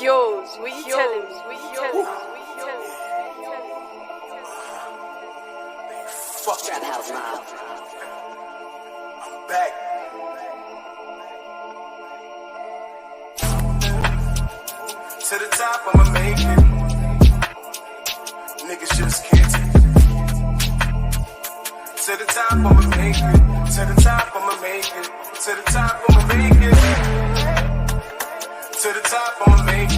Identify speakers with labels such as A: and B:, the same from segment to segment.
A: Yours, what you telling me?
B: Fuck that house now. I'm back. To the top, I'ma make it. Niggas just can't take it. To the top, I'ma make it. To the top, I'ma make it. To the top, I'ma make it. To the top, I'ma make it.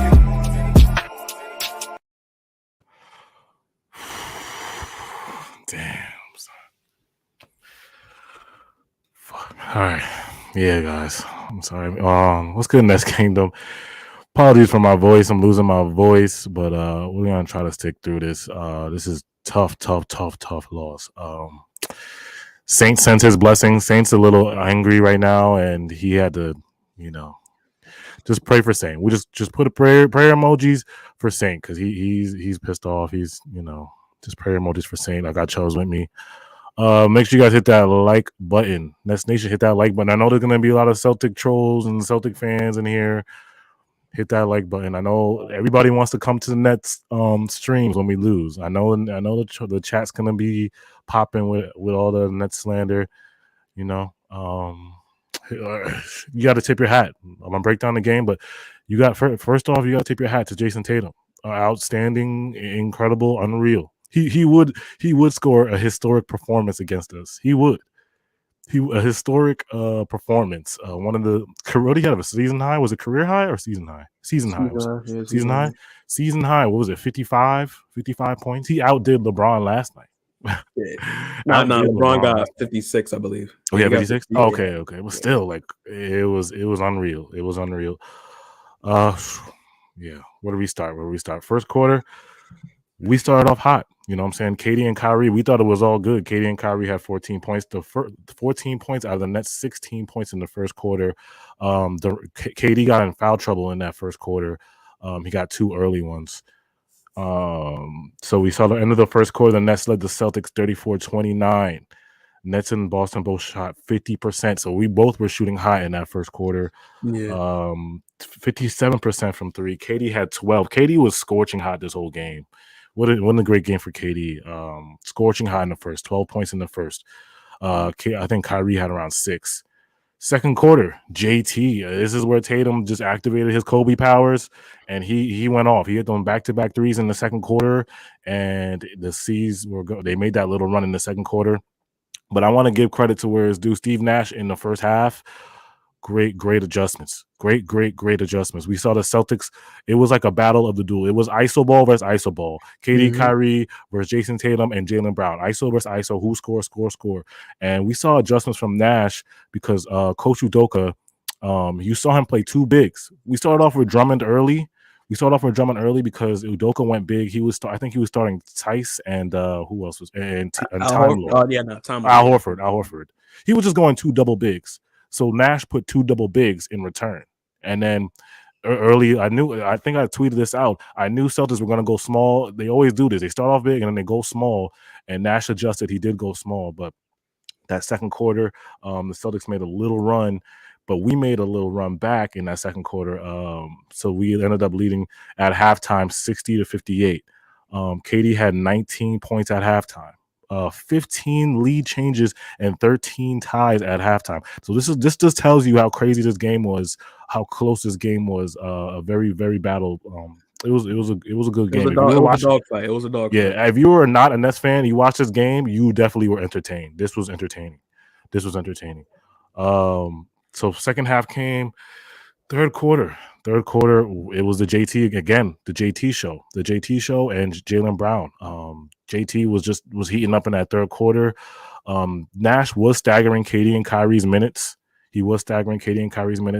C: Damn. Fuck. All right. Yeah, guys. I'm sorry. What's good, Nest Kingdom? Apologies for my voice. I'm losing my voice, but we're gonna try to stick through this. This is tough loss. Saint sent his blessings. Saint's a little angry right now, and he had to, just pray for Saint. We just put a prayer emojis for Saint because he's pissed off. He's just prayer emojis for Saint. I got Charles with me. Make sure you guys hit that like button. Nest Nation, hit that like button. I know there's gonna be a lot of Celtic trolls and Celtic fans in here. Hit that like button. I know everybody wants to come to the Nets streams when we lose. I know the chat's gonna be popping with all the Nets slander. You got to tip your hat. I'm gonna break down the game, but you got first off, you got to tip your hat to Jason Tatum. Outstanding, incredible, unreal. He would score a historic performance against us. He would. A historic performance. One of the what did he have a season high? Was it career high or season high? Season high. Season high. What was it? 55 points. He outdid LeBron last night.
D: Yeah. No, LeBron got 56, I believe.
C: Oh yeah, 56. Okay. But still, like it was unreal. It was unreal. Yeah. Where do we start? First quarter. We started off hot. You know what I'm saying? Katie and Kyrie, we thought it was all good. Katie and Kyrie had 14 points. The 14 points out of the Nets, 16 points in the first quarter. Katie got in foul trouble in that first quarter. He got 2 early ones. So we saw the end of the first quarter. The Nets led the Celtics 34-29. Nets and Boston both shot 50%. So we both were shooting high in that first quarter.
D: Yeah.
C: 57% from 3. Katie had 12. Katie was scorching hot this whole game. What a great game for KD. Scorching high in the first, 12 points in the first. I think Kyrie had around 6. Second quarter, JT. This is where Tatum just activated his Kobe powers, and he went off. He hit them back-to-back threes in the second quarter, and the C's they made that little run in the second quarter. But I want to give credit to where it's due. Steve Nash in the first half. Great adjustments. Great adjustments. We saw the Celtics. It was like a battle of the duel. It was ISO ball versus ISO ball. KD, Kyrie versus Jason Tatum and Jaylen Brown. ISO versus ISO. Who score. And we saw adjustments from Nash because Coach Udoka, you saw him play 2 bigs. We started off with Drummond early. Because Udoka went big. I think he was starting Tice and who else was and Time Lord. Al Horford. He was just going 2 double bigs. So Nash put 2 double bigs in return. And then early, I think I tweeted this out. I knew Celtics were going to go small. They always do this. They start off big and then they go small. And Nash adjusted. He did go small. But that second quarter, the Celtics made a little run. But we made a little run back in that second quarter. So we ended up leading at halftime 60-58. KD had 19 points at halftime. 15 lead changes and 13 ties at halftime. So this just tells you how crazy this game was, how close this game was. A very, very battle. It was a good game.
D: It was a dog fight.
C: Yeah, if you were not a Nets fan, you watched this game, you definitely were entertained. This was entertaining. So second half came. Third quarter, it was the JT show and Jaylen Brown. JT was heating up in that third quarter. Nash was staggering KD and Kyrie's minutes.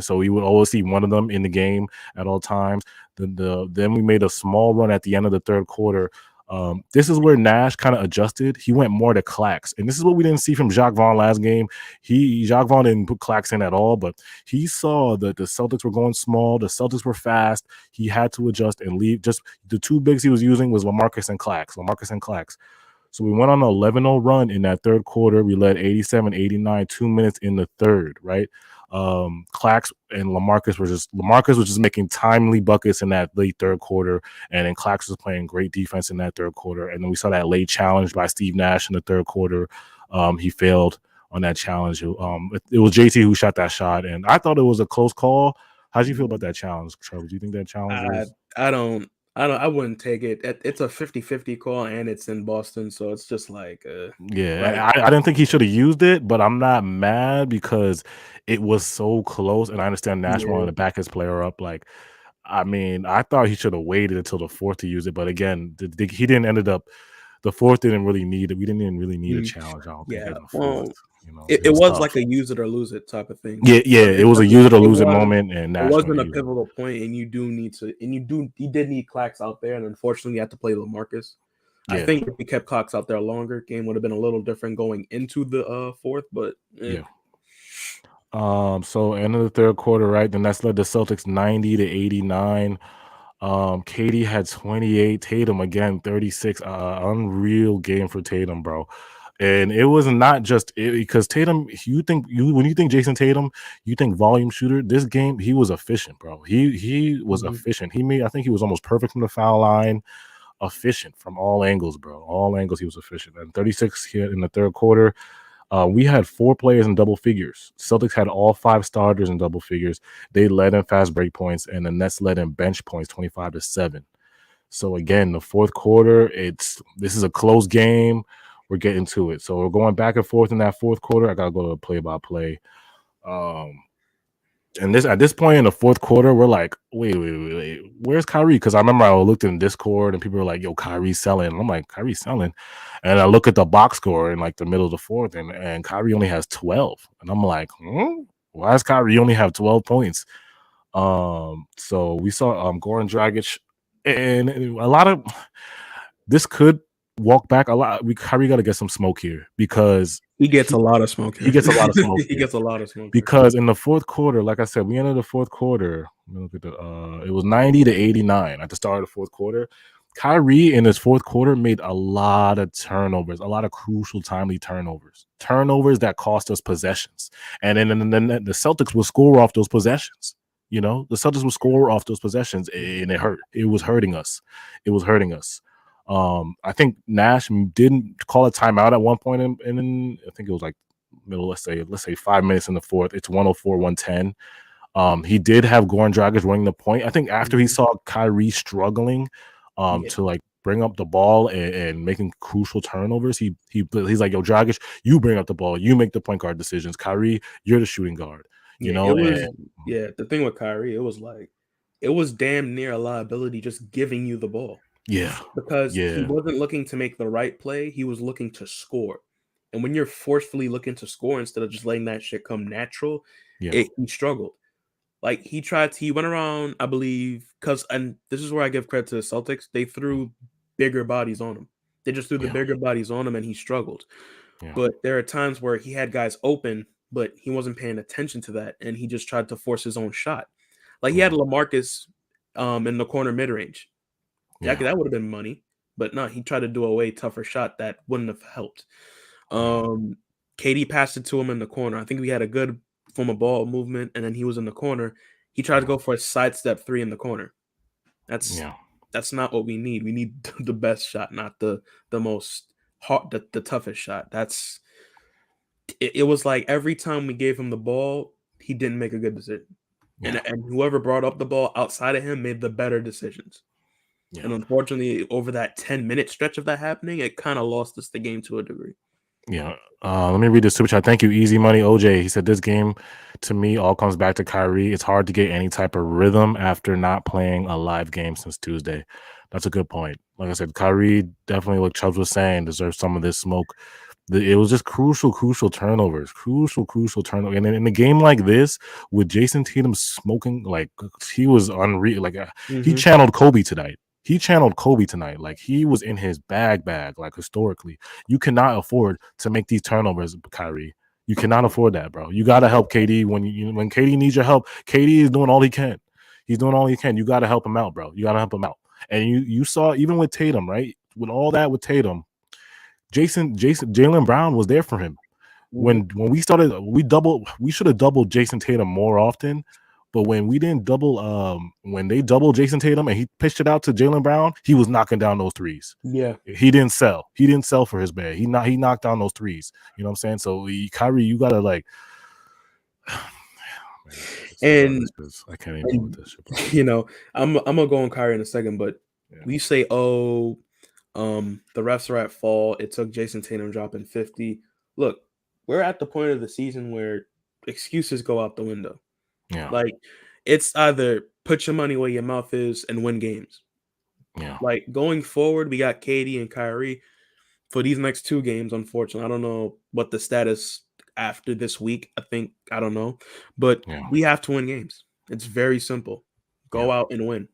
C: So we would always see one of them in the game at all times. Then we made a small run at the end of the third quarter. This is where Nash kind of adjusted. He went more to Clax. And this is what we didn't see from Jacques Vaughn last game. Jacques Vaughn didn't put Clax in at all, but he saw that the Celtics were going small. The Celtics were fast. He had to adjust and leave. Just the 2 bigs he was using was LaMarcus and Clax. So we went on an 11-0 run in that third quarter. We led 87-89, 2 minutes in the third, right? Clax and Lamarcus was just making timely buckets in that late third quarter, and then Clax was playing great defense in that third quarter. And then we saw that late challenge by Steve Nash in the third quarter. He failed on that challenge. It was JT who shot that shot, and I thought it was a close call. How do you feel about that challenge, Trevor? Do you think that challenge was?
D: I wouldn't take it. It's a 50-50 call, and it's in Boston, so it's just like,
C: Yeah, I didn't think he should have used it, but I'm not mad because it was so close, and I understand Nash wanted to back his player up. Like, I mean, I thought he should have waited until the fourth to use it, but again, he didn't ended up. The fourth didn't really need it. We didn't even really need a challenge. I don't think in the fourth.
D: It was like a use it or lose it type of thing.
C: Yeah, it was a use it or lose it moment, and
D: it wasn't a pivotal point, and you did need Clax out there, and unfortunately, you had to play LaMarcus. Yeah. I think if we kept Clax out there longer, game would have been a little different going into the fourth, but yeah.
C: So end of the third quarter, right? Then that's led the Celtics 90-89. KD had 28. Tatum again 36. Unreal game for Tatum, bro. And it was not just because Tatum. When you think Jason Tatum, you think volume shooter. This game, he was efficient, bro. He was efficient. I think he was almost perfect from the foul line. Efficient from all angles, bro. All angles, he was efficient. And 36 here in the third quarter. We had 4 players in double figures. Celtics had all 5 starters in double figures. They led in fast break points, and the Nets led in bench points 25-7. So again, the fourth quarter, this is a close game. We're getting to it. So we're going back and forth in that fourth quarter. I gotta go to play-by-play. And at this point in the fourth quarter, we're like, wait, where's Kyrie? Because I remember I looked in Discord and people were like, yo, Kyrie's selling. And I'm like, Kyrie's selling. And I look at the box score in like the middle of the fourth, and Kyrie only has 12. And I'm like, why does Kyrie only have 12 points? So we saw Goran Dragic, and a lot of this could walk back a lot. Kyrie got to get some smoke here because
D: he gets a lot of smoke.
C: He gets a lot of smoke.
D: He gets a lot of smoke
C: because in the fourth quarter, like I said, we entered the fourth quarter. Look at it was 90-89 at the start of the fourth quarter. Kyrie in his fourth quarter made a lot of turnovers, a lot of crucial, timely turnovers that cost us possessions, and then the Celtics will score off those possessions. The Celtics will score off those possessions, and it hurt. It was hurting us. I think Nash didn't call a timeout at one point, and I think it was like middle. Let's say 5 minutes in the fourth. It's 104-110. He did have Goran Dragic running the point. I think after he saw Kyrie struggling, to like bring up the ball and making crucial turnovers, he's like, yo, Dragic, you bring up the ball, you make the point guard decisions. Kyrie, you're the shooting guard.
D: The thing with Kyrie, it was damn near a liability just giving you the ball.
C: Yeah.
D: Because he wasn't looking to make the right play, he was looking to score. And when you're forcefully looking to score instead of just letting that shit come natural, he struggled. Like he went around, I believe, and this is where I give credit to the Celtics. They threw bigger bodies on him. They just threw the bigger bodies on him, and he struggled. Yeah. But there are times where he had guys open, but he wasn't paying attention to that, and he just tried to force his own shot. Like he had LaMarcus in the corner mid-range. Yeah, that would have been money, but no, he tried to do a way tougher shot that wouldn't have helped. KD passed it to him in the corner. I think we had a good from a ball movement, and then he was in the corner. He tried to go for a sidestep 3 in the corner. That's not what we need. We need the best shot, not the most hard, the toughest shot. It was like every time we gave him the ball, he didn't make a good decision. Yeah. And whoever brought up the ball outside of him made the better decisions. Yeah. And unfortunately, over that 10-minute stretch of that happening, it kind of lost us the game to a degree.
C: Yeah. Let me read the super chat. Thank you, Easy Money OJ. He said, this game, to me, all comes back to Kyrie. It's hard to get any type of rhythm after not playing a live game since Tuesday. That's a good point. Like I said, Kyrie definitely, like Chubbs was saying, deserves some of this smoke. It was just crucial turnovers. And in a game like this, with Jason Tatum smoking, like he was unreal. Like he channeled Kobe tonight. Like he was in his bag. Like historically, you cannot afford to make these turnovers, Kyrie. You cannot afford that, bro. You gotta help KD when KD needs your help. KD is doing all he can. He's doing all he can. You gotta help him out, bro. You gotta help him out. And you saw even with Tatum, right? With all that with Tatum, Jaylen Brown was there for him. when we started, we should have doubled Jason Tatum more often. But when we didn't double, when they doubled Jason Tatum and he pitched it out to Jaylen Brown, he was knocking down those threes.
D: Yeah.
C: He didn't sell. He didn't sell for his bag. He knocked down those threes. You know what I'm saying? So Kyrie, you gotta like.
D: And
C: I can't even deal with this shit.
D: You know, I'm gonna go on Kyrie in a second, but we say, the refs are at fault. It took Jason Tatum dropping 50. Look, we're at the point of the season where excuses go out the window.
C: Yeah.
D: Like, it's either put your money where your mouth is and win games.
C: Yeah.
D: Like, going forward, we got KD and Kyrie for these next 2 games, unfortunately. I don't know what the status after this week. I don't know. But we have to win games. It's very simple. Go out and win.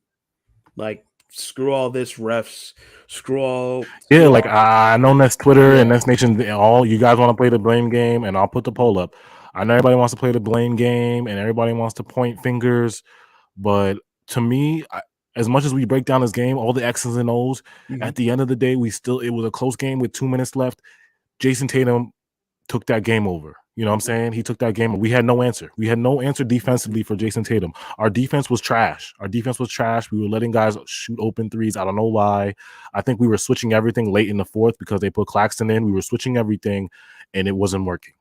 D: Like, screw all this refs. Screw all.
C: Like I know that's Twitter and that's Nation. All you guys want to play the blame game, and I'll put the poll up. I know everybody wants to play the blame game, and everybody wants to point fingers. But to me, as much as we break down this game, all the X's and O's, at the end of the day, it was a close game with 2 minutes left. Jason Tatum took that game over. You know what I'm saying? He took that game. We had no answer. We had no answer defensively for Jason Tatum. Our defense was trash. We were letting guys shoot open threes. I don't know why. I think we were switching everything late in the fourth because they put Claxton in. We were switching everything, and it wasn't working.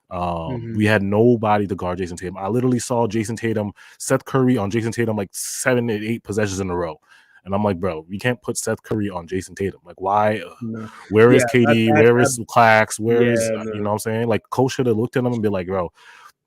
C: We had nobody to guard Jason Tatum. I literally saw Seth Curry on Jason Tatum like 7 and 8 possessions in a row. And I'm like, bro, we can't put Seth Curry on Jason Tatum. Like, why?
D: No.
C: Where is KD? Where is Clax? Where is, you know what I'm saying? Like, coach should have looked at him and be like, bro,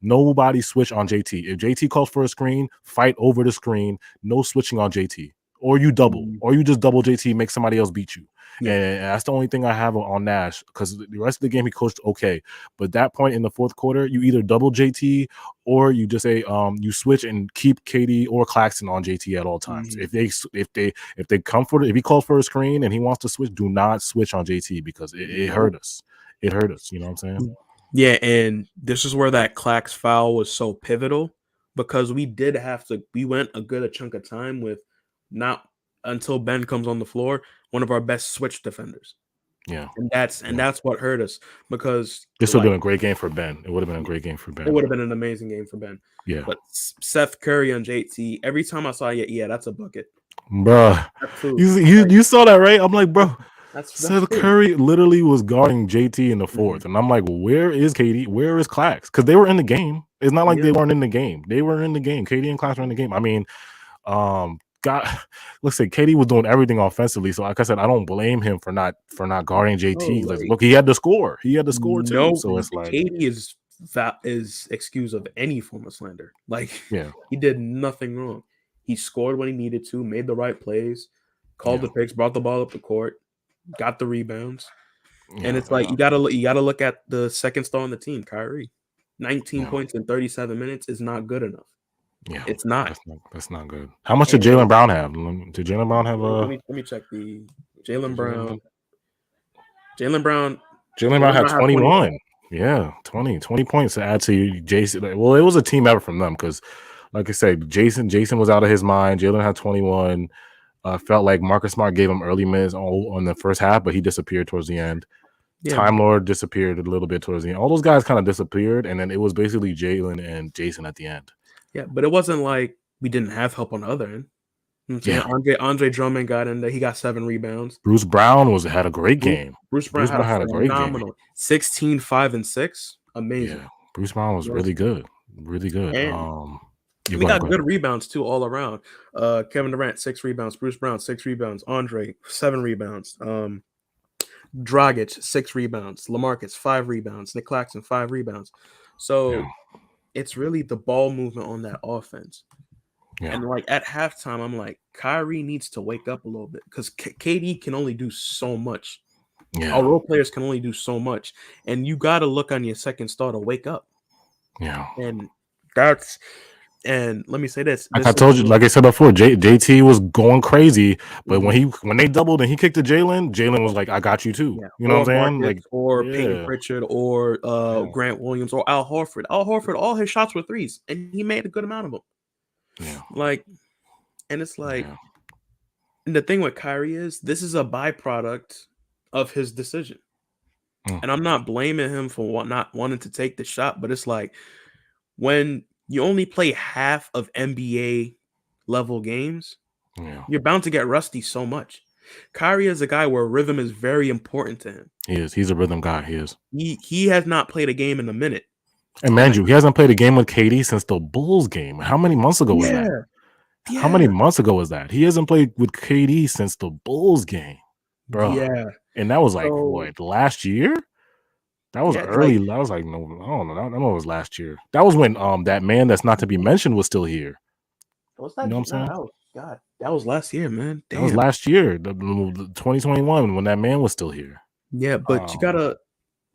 C: nobody switch on JT. If JT calls for a screen, fight over the screen. No switching on JT. Or you double. Or you just double JT, make somebody else beat you. And that's the only thing I have on Nash, because the rest of the game he coached okay. But that point in the fourth quarter, you either double JT or you just say you switch and keep KD or Claxton on JT at all times. If they come for it, if he calls for a screen and he wants to switch, do not switch on JT because it hurt us. It hurt us. You know what I'm saying?
D: Yeah, and this is where that Clax foul was so pivotal, because we went a good chunk of time with not until Ben comes on the floor, one of our best switch defenders.
C: Yeah.
D: And that's what hurt us, because
C: this would have been a great game for Ben. It would have been a great game for Ben.
D: It would have been an amazing game for Ben.
C: Yeah.
D: But Seth Curry on JT, every time I saw that's a bucket.
C: Bruh. You saw that, right? I'm like, bro. Seth Curry literally was guarding JT in the fourth. And I'm like, where is KD? Where is Clax? Because they were in the game. It's not like they weren't in the game. They were in the game. KD and Clax were in the game. I mean, let's say KD was doing everything offensively. So like I said, I don't blame him for not guarding JT. Look, he had to score. He had to score too.
D: No,
C: so it's like
D: KD is excuse of any form of slander. Like, he did nothing wrong. He scored when he needed to, made the right plays, called the picks, brought the ball up the court, got the rebounds. And it's like you gotta look at the second star on the team, Kyrie. 19 points in 37 minutes is not good enough.
C: Yeah,
D: it's not.
C: That's not good. How much did Jaylen Brown have? Did Jaylen Brown have
D: let me check the Jaylen Brown. Jaylen Brown
C: had 21. Yeah, 20 points to add to Jason. Well, it was a team effort from them because, like I said, Jason was out of his mind. Jaylen had 21. Felt like Marcus Smart gave him early minutes on the first half, but he disappeared towards the end. Yeah. Time Lord disappeared a little bit towards the end. All those guys kind of disappeared, and then it was basically Jaylen and Jason at the end.
D: Yeah, but it wasn't like we didn't have help on the other end. Yeah, Andre Drummond got in there. He got 7 rebounds.
C: Bruce Brown had a great game.
D: Bruce Brown had a great game. 16, 5, and 6. Amazing.
C: Yeah, Bruce Brown was really good. Really good.
D: And we got good rebounds too all around. Kevin Durant, 6 rebounds. Bruce Brown, 6 rebounds. Andre, 7 rebounds. Dragic, 6 rebounds. LaMarcus, 5 rebounds. Nick Claxton, 5 rebounds. So it's really the ball movement on that offense. Yeah. And like at halftime, I'm like, Kyrie needs to wake up a little bit because KD can only do so much. Yeah. Our role players can only do so much. And you got to look on your second star to wake up.
C: Yeah.
D: And let me say this.
C: Like I told you, like I said before, JT was going crazy, but when they doubled and he kicked to Jaylen was like, I got you too. Yeah. You know what I'm saying? Like,
D: or Peyton Pritchard or Grant Williams or Al Horford. Al Horford, all his shots were threes, and he made a good amount of them. Yeah. Like, and it's like, and the thing with Kyrie is this is a byproduct of his decision. And I'm not blaming him for not wanting to take the shot, but it's like when you only play half of NBA level games, you're bound to get rusty so much. Kyrie is a guy where rhythm is very important to him.
C: He is. He's a rhythm guy. He is.
D: He has not played a game in a minute.
C: And mind you, he hasn't played a game with KD since the Bulls game. How many months ago was that?
D: Yeah.
C: How many months ago was that? He hasn't played with KD since the Bulls game, bro.
D: Yeah.
C: And that was like what, last year? That was early.
D: Like,
C: I was like, no, I don't know. I know it was last year. That was when that man that's not to be mentioned was still here.
D: Was that?
C: You know what I'm saying?
D: God, that was last year, man. Damn.
C: That was last year, the 2021, when that man was still here.
D: Yeah, but you gotta,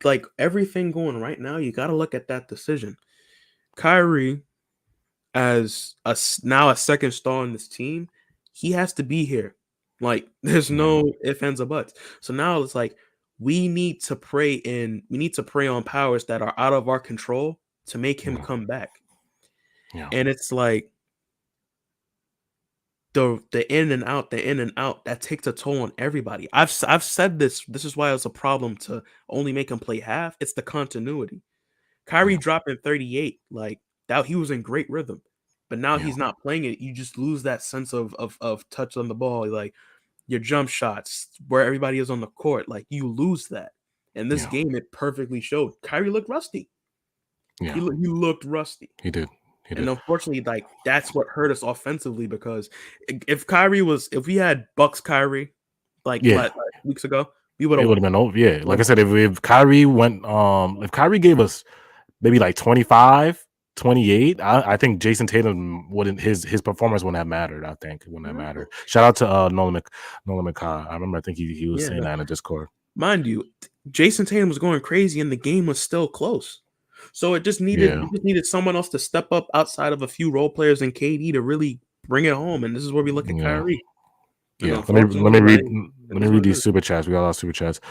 D: like, everything going right now, you gotta look at that decision. Kyrie, as now a second star on this team, he has to be here. Like, there's no ifs, ands, or buts. So now it's like we need to pray on powers that are out of our control to make him come back.
C: Yeah.
D: And it's like the in and out, that takes a toll on everybody. I've said this. This is why it's a problem to only make him play half. It's the continuity. Kyrie dropping 38, like that, he was in great rhythm, but now he's not playing it. You just lose that sense of touch on the ball, like your jump shots, where everybody is on the court. Like, you lose that. And this game, it perfectly showed. Kyrie looked rusty.
C: Yeah,
D: he looked rusty.
C: He did.
D: And unfortunately, like, that's what hurt us offensively, because if we had Bucks Kyrie like weeks ago, we would have
C: been over. Yeah, like I said, if Kyrie went, if Kyrie gave us maybe like 25, 28, I think Jason Tatum wouldn't, his performance wouldn't have mattered. I think it wouldn't have mattered. Shout out to Nolan McCaw. I remember, I think he was saying that in the Discord.
D: Mind you, Jason Tatum was going crazy and the game was still close. So it just needed someone else to step up outside of a few role players and KD to really bring it home. And this is where we look at Kyrie.
C: Yeah, let me read these super chats. We got a lot of super chats.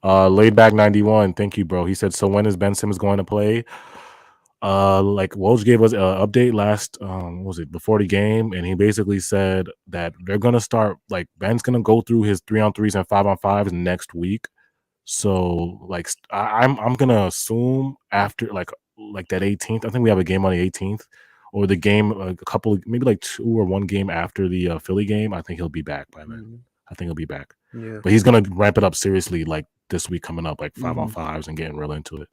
C: Laid back 91, thank you, bro. He said, so when is Ben Simmons going to play? Like Woj gave us an update last before the game, and he basically said that they're gonna start, like, Ben's gonna go through his 3-on-3s and 5-on-5s next week. So like I'm gonna assume after like that 18th, I think we have a game on the 18th, or the game a couple, maybe like 2 or 1 game after the Philly game. I think he'll be back by then. I think he'll be back.
D: Yeah,
C: but he's gonna ramp it up seriously like this week coming up, like 5-on-5s and getting real into it.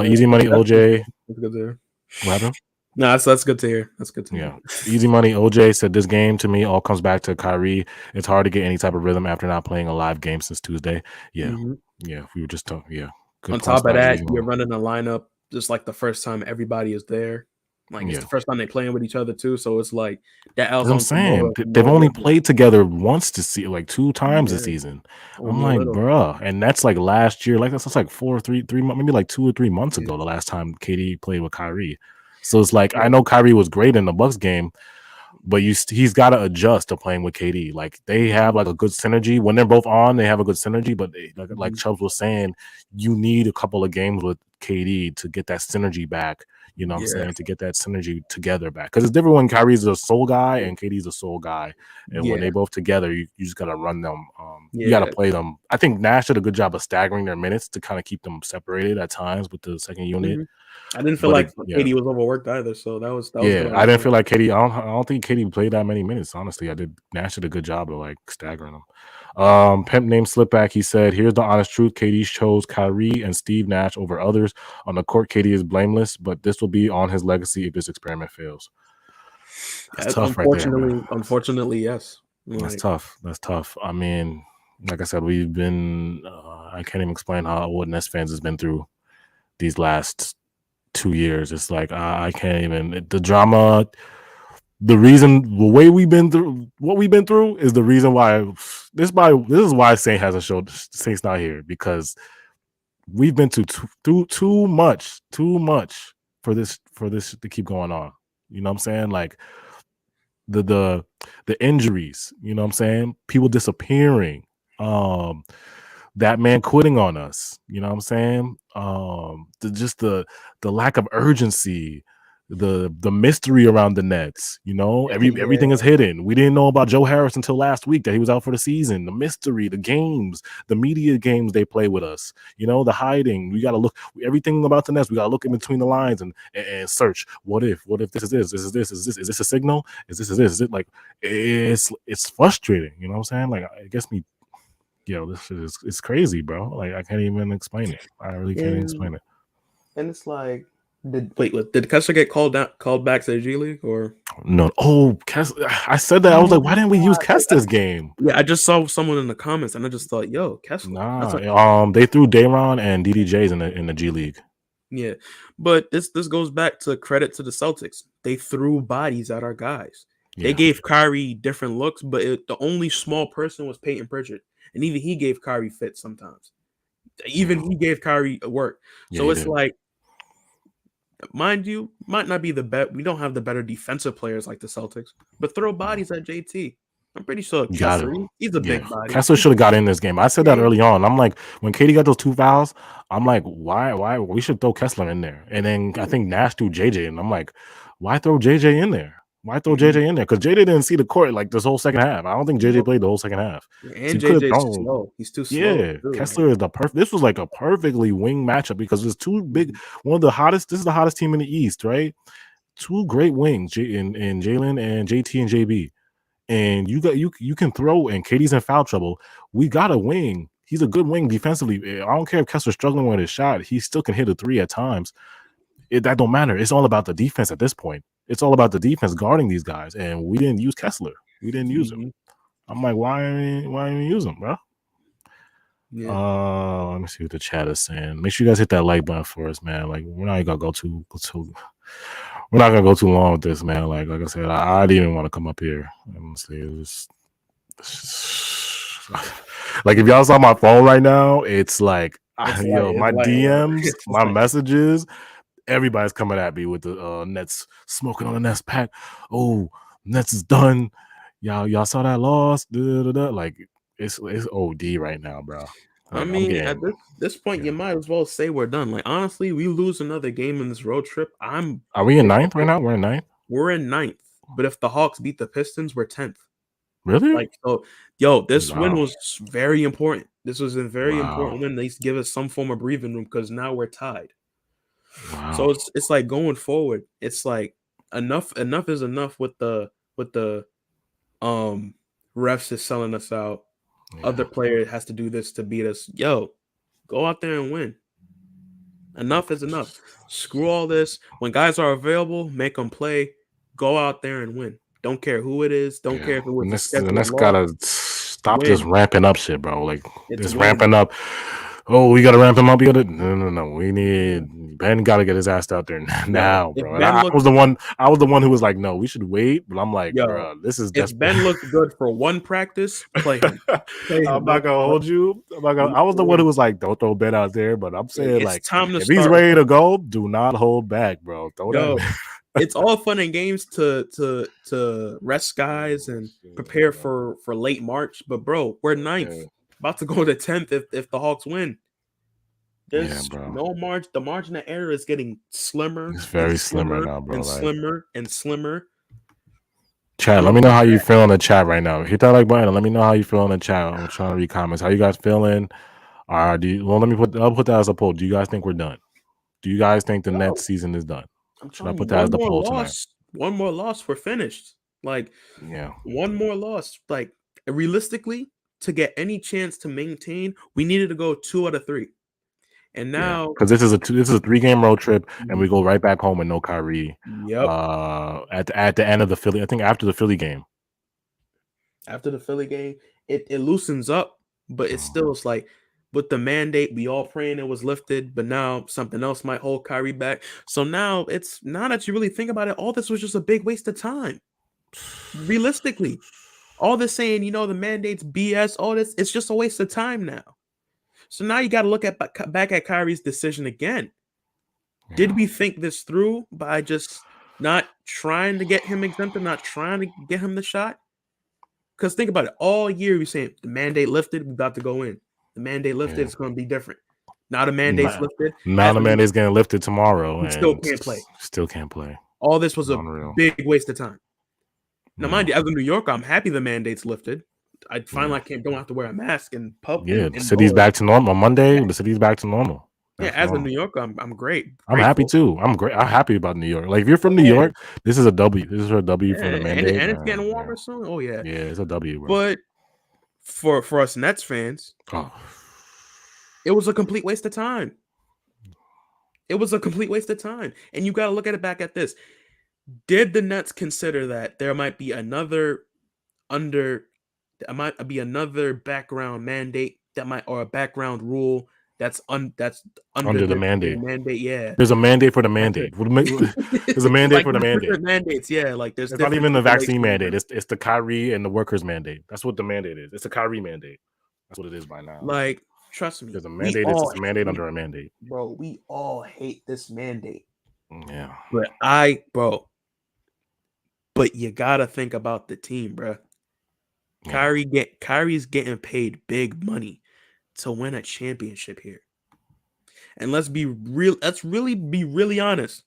C: Easy Money OJ.
D: That's good to hear.
C: What happened?
D: No, that's good to hear. That's good to hear.
C: Yeah. Easy Money OJ said, this game to me all comes back to Kyrie. It's hard to get any type of rhythm after not playing a live game since Tuesday. Yeah. Yeah. We were just talking. Yeah.
D: Good. On top of that, you're running a lineup just like the first time everybody is there. Like, it's the first time they're playing with each other too. So it's like that.
C: I'm saying they've only played together once to see, like 2 times this season. I'm like, bruh, and that's like last year. Like that's like 3 months, maybe like 2 or 3 months ago. The last time KD played with Kyrie. So it's like, I know Kyrie was great in the Bucks game, but he's got to adjust to playing with KD. Like, they have like a good synergy when they're both on. They have a good synergy, but like Chubbs was saying, you need a couple of games with KD to get that synergy back. You know what I'm saying? To get that synergy together back. Because it's different when Kyrie's a sole guy and KD's a sole guy. And when they both together, you just got to run them. You got to play them. I think Nash did a good job of staggering their minutes to kind of keep them separated at times with the second unit.
D: I didn't feel like KD was overworked either. So that was
C: yeah, I didn't feel like KD. I don't think KD played that many minutes, honestly. Nash did a good job of like staggering them. Pimp named Slipback, he said, here's the honest truth. KD chose Kyrie and Steve Nash over others. On the court, KD is blameless, but this will be on his legacy if this experiment fails. That's tough right there, man.
D: Unfortunately, yes.
C: That's tough. That's tough. I mean, like I said, we've been I can't even explain how what Nets fans has been through these last 2 years. It's like I can't even, the drama. The way we've been through what we've been through is the reason why this is why Saint has a show. Saint's not here, because we've been through too much for this to keep going on. You know what I'm saying? Like the injuries, you know what I'm saying? People disappearing, that man quitting on us, you know what I'm saying? The lack of urgency, the mystery around the Nets. You know, everything is hidden. We didn't know about Joe Harris until last week that he was out for the season. The mystery, the games, the media games they play with us. You know, the hiding. We got to look everything about the Nets. We got to look in between the lines and search. What if this is this? Is this a signal? Is this it? Like it's frustrating. You know what I'm saying? Like it gets me. This shit it's crazy, bro. Like I can't even explain it. I really can't explain it.
D: And it's like, did Kessler get called back to the G League or
C: no? Oh, Kessler. I said that. I was like, why didn't we use Kessler's game?
D: Yeah, I just saw someone in the comments, and I just thought, yo, Kessler.
C: Nah, they threw Dayron and DDJs in the G League.
D: Yeah, but this goes back to credit to the Celtics. They threw bodies at our guys. Yeah. They gave Kyrie different looks, but the only small person was Peyton Pritchard, and even he gave Kyrie fits sometimes. Even he gave Kyrie work. So it's like, mind you, might not be the best. We don't have the better defensive players like the Celtics, but throw bodies at JT. I'm pretty sure Kessler, he's a big body.
C: Kessler should have got in this game. I said that early on. I'm like, when KD got those 2 fouls, I'm like, why? We should throw Kessler in there. And then I think Nash threw JJ, and I'm like, why throw JJ in there? Why throw JJ in there? Because JJ didn't see the court like this whole second half. I don't think JJ played the whole second half.
D: And JJ's too slow. He's too slow.
C: Yeah, Kessler is the perfect. This was like a perfectly wing matchup because it's two big. One of the hottest. This is the hottest team in the East, right? 2 great wings in Jalen and JT and JB. And you can throw, and KD's in foul trouble. We got a wing. He's a good wing defensively. I don't care if Kessler's struggling with his shot. He still can hit a 3 at times. That don't matter. It's all about the defense at this point. It's all about the defense guarding these guys, and we didn't use Kessler. We didn't use him. I'm like, why didn't use him, bro? Yeah. Let me see what the chat is saying. Make sure you guys hit that like button for us, man. Like we're not gonna go too. We're not gonna go too long with this, man. Like I said, I didn't even want to come up here. Honestly, like if y'all saw my phone right now, it's like my DMs, my messages. Everybody's coming at me with the Nets smoking on the Nets pack. Oh, Nets is done. Y'all saw that loss? Like it's OD right now, bro.
D: I mean, at this point, you might as well say we're done. Like honestly, we lose another game in this road trip.
C: Are we in 9th right now? We're in 9th.
D: We're in 9th. But if the Hawks beat the Pistons, we're 10th.
C: Really?
D: Like so, this win was very important. This was a very important win. They give us some form of breathing room because now we're tied. Wow. So it's like going forward. It's like enough is enough with the refs is selling us out. Yeah. Other player has to do this to beat us. Yo, go out there and win. Enough is enough. Screw all this. When guys are available, make them play. Go out there and win. Don't care who it is. Don't care if it was.
C: And that's gotta stop this ramping up shit, bro. Like this ramping up. Oh, we gotta ramp him up. No. We need Ben. Got to get his ass out there now, bro. I was the one who was like, no, we should wait. But I'm like, bro, this is.
D: If Ben looked good for one practice, play him.
C: I'm not gonna hold you. I was the one who was like, don't throw Ben out there. But I'm saying like, if he's ready to go, do not hold back, bro.
D: It's all fun and games to rest guys and prepare for late March. But bro, we're 9th. About to go to 10th if the Hawks win. There's no margin. The margin of error is getting slimmer.
C: It's very slimmer now, bro.
D: And slimmer and slimmer.
C: Chat, let me know how you feel in the chat right now. Hit that like button and let me know how you feel in the chat. I'm trying to read comments. How you guys feeling? I'll put that as a poll. Do you guys think we're done? Do you guys think the Nets season is done? Should I put that as the poll tonight?
D: One more loss, we're finished. Like, one more loss. Like, realistically, to get any chance to maintain, we needed to go 2 out of 3. And now,
C: because this is a 3-game road trip, and we go right back home with no Kyrie.
D: Yep.
C: At the end of the Philly, I think after the Philly game.
D: After the Philly game, it loosens up, but it's still like with the mandate, we all praying it was lifted, but now something else might hold Kyrie back. So now that you really think about it, all this was just a big waste of time. Realistically. All this saying, the mandate's BS, all this, it's just a waste of time now. So now you got to look back at Kyrie's decision again. Yeah. Did we think this through by just not trying to get him exempted, not trying to get him the shot? Because think about it. All year we're saying the mandate lifted, we got to go in. The mandate lifted, it's going to be different. Now the mandate's lifted.
C: Now the mandate's getting lifted tomorrow.
D: And still can't play.
C: Still can't play.
D: All this was a
C: Unreal.
D: big waste of time. Now, mind you, as a New Yorker, I'm happy the mandate's lifted. I finally don't have to wear a mask in pub.
C: Yeah, the city's back to normal. Monday, the city's back to normal.
D: As a New Yorker, I'm great.
C: I'm happy too. I'm great. I'm happy about New York. Like if you're from New York, this is a W. This is a W for the mandate.
D: And it's getting warmer soon. Oh yeah,
C: it's a W, bro.
D: But for us Nets fans, it was a complete waste of time. It was a complete waste of time. And you got to look at it back at this. Did the Nets consider that there might be another background mandate or a background rule that's under
C: the mandate?
D: Yeah.
C: There's a mandate for the mandate. There's a mandate for the mandate.
D: Mandates, yeah. Like there's
C: not even the vaccine mandate. It's the Kyrie and the workers mandate. That's what the mandate is. It's a Kyrie mandate. That's what it is by now.
D: Like, trust me.
C: There's a mandate. It's a mandate under a mandate.
D: Bro, we all hate this mandate.
C: Yeah.
D: But you gotta think about the team, bro. Yeah. Kyrie's getting paid big money to win a championship here. And let's really be really honest.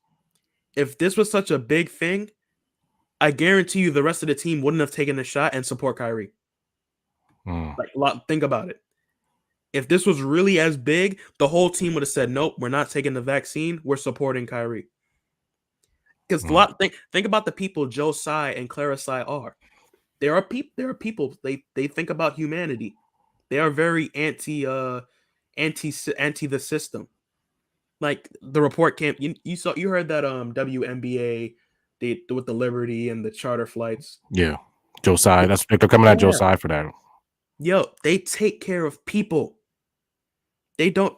D: If this was such a big thing, I guarantee you the rest of the team wouldn't have taken the shot and support Kyrie. Think about it. If this was really as big, the whole team would have said, nope, we're not taking the vaccine. We're supporting Kyrie. Because think about the people Joe Tsai and Clara Tsai are. There are people. They think about humanity. They are very anti the system. Like the report camp. You heard that WNBA with the Liberty and the charter flights.
C: Yeah, Joe Tsai. They're coming at Joe Tsai for that.
D: Yo, they take care of people. They don't.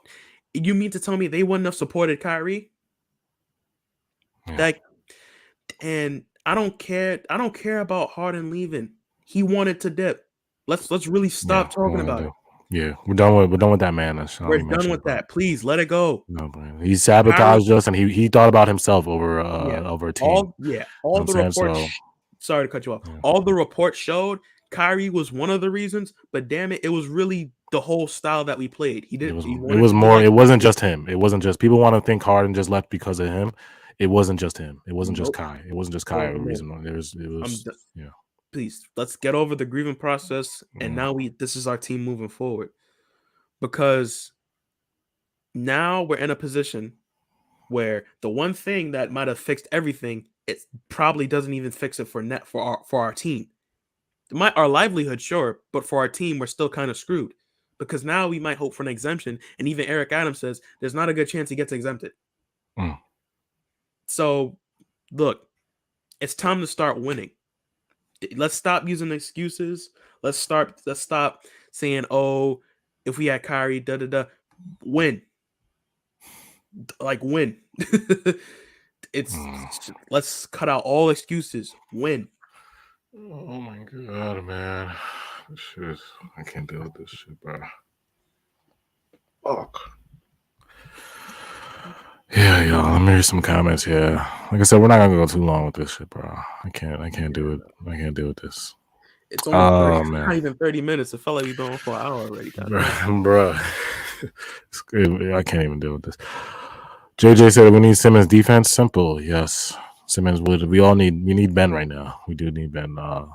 D: You mean to tell me they wouldn't have supported Kyrie? Yeah. And I don't care. I don't care about Harden leaving. He wanted to dip. Let's really stop talking about it.
C: Yeah, we're done with that man.
D: We're done with that. Please let it go.
C: No, man. He sabotaged us, and he thought about himself over a team.
D: All the reports. Sorry to cut you off. Yeah. All the reports showed Kyrie was one of the reasons, but damn it, it was really the whole style that we played. He didn't.
C: It was more. It wasn't just him. It wasn't just people want to think Harden just left because of him. It wasn't just him. It wasn't just Kai. It wasn't just Kai. The reason it was. Yeah.
D: Please, let's get over the grieving process, and now this is our team moving forward, because now we're in a position where the one thing that might have fixed everything, it probably doesn't even fix it for our team. Our livelihood, sure, but for our team, we're still kind of screwed, because now we might hope for an exemption, and even Eric Adams says there's not a good chance he gets exempted. So, look, it's time to start winning. Let's stop using excuses. Let's stop saying, "Oh, if we had Kyrie, win." Like win. Let's cut out all excuses. Win.
C: Oh my god, man! I can't deal with this shit, bro. Fuck. Yeah, y'all. Let me read some comments here. Like I said, we're not gonna go too long with this shit, bro. I can't do it. I can't deal with this.
D: It's only not even 30 minutes. It felt like we've been on for an hour already.
C: Bro. I can't even deal with this. JJ said we need Simmons defense. Simple, yes. Simmons we need Ben right now. We do need Ben. Like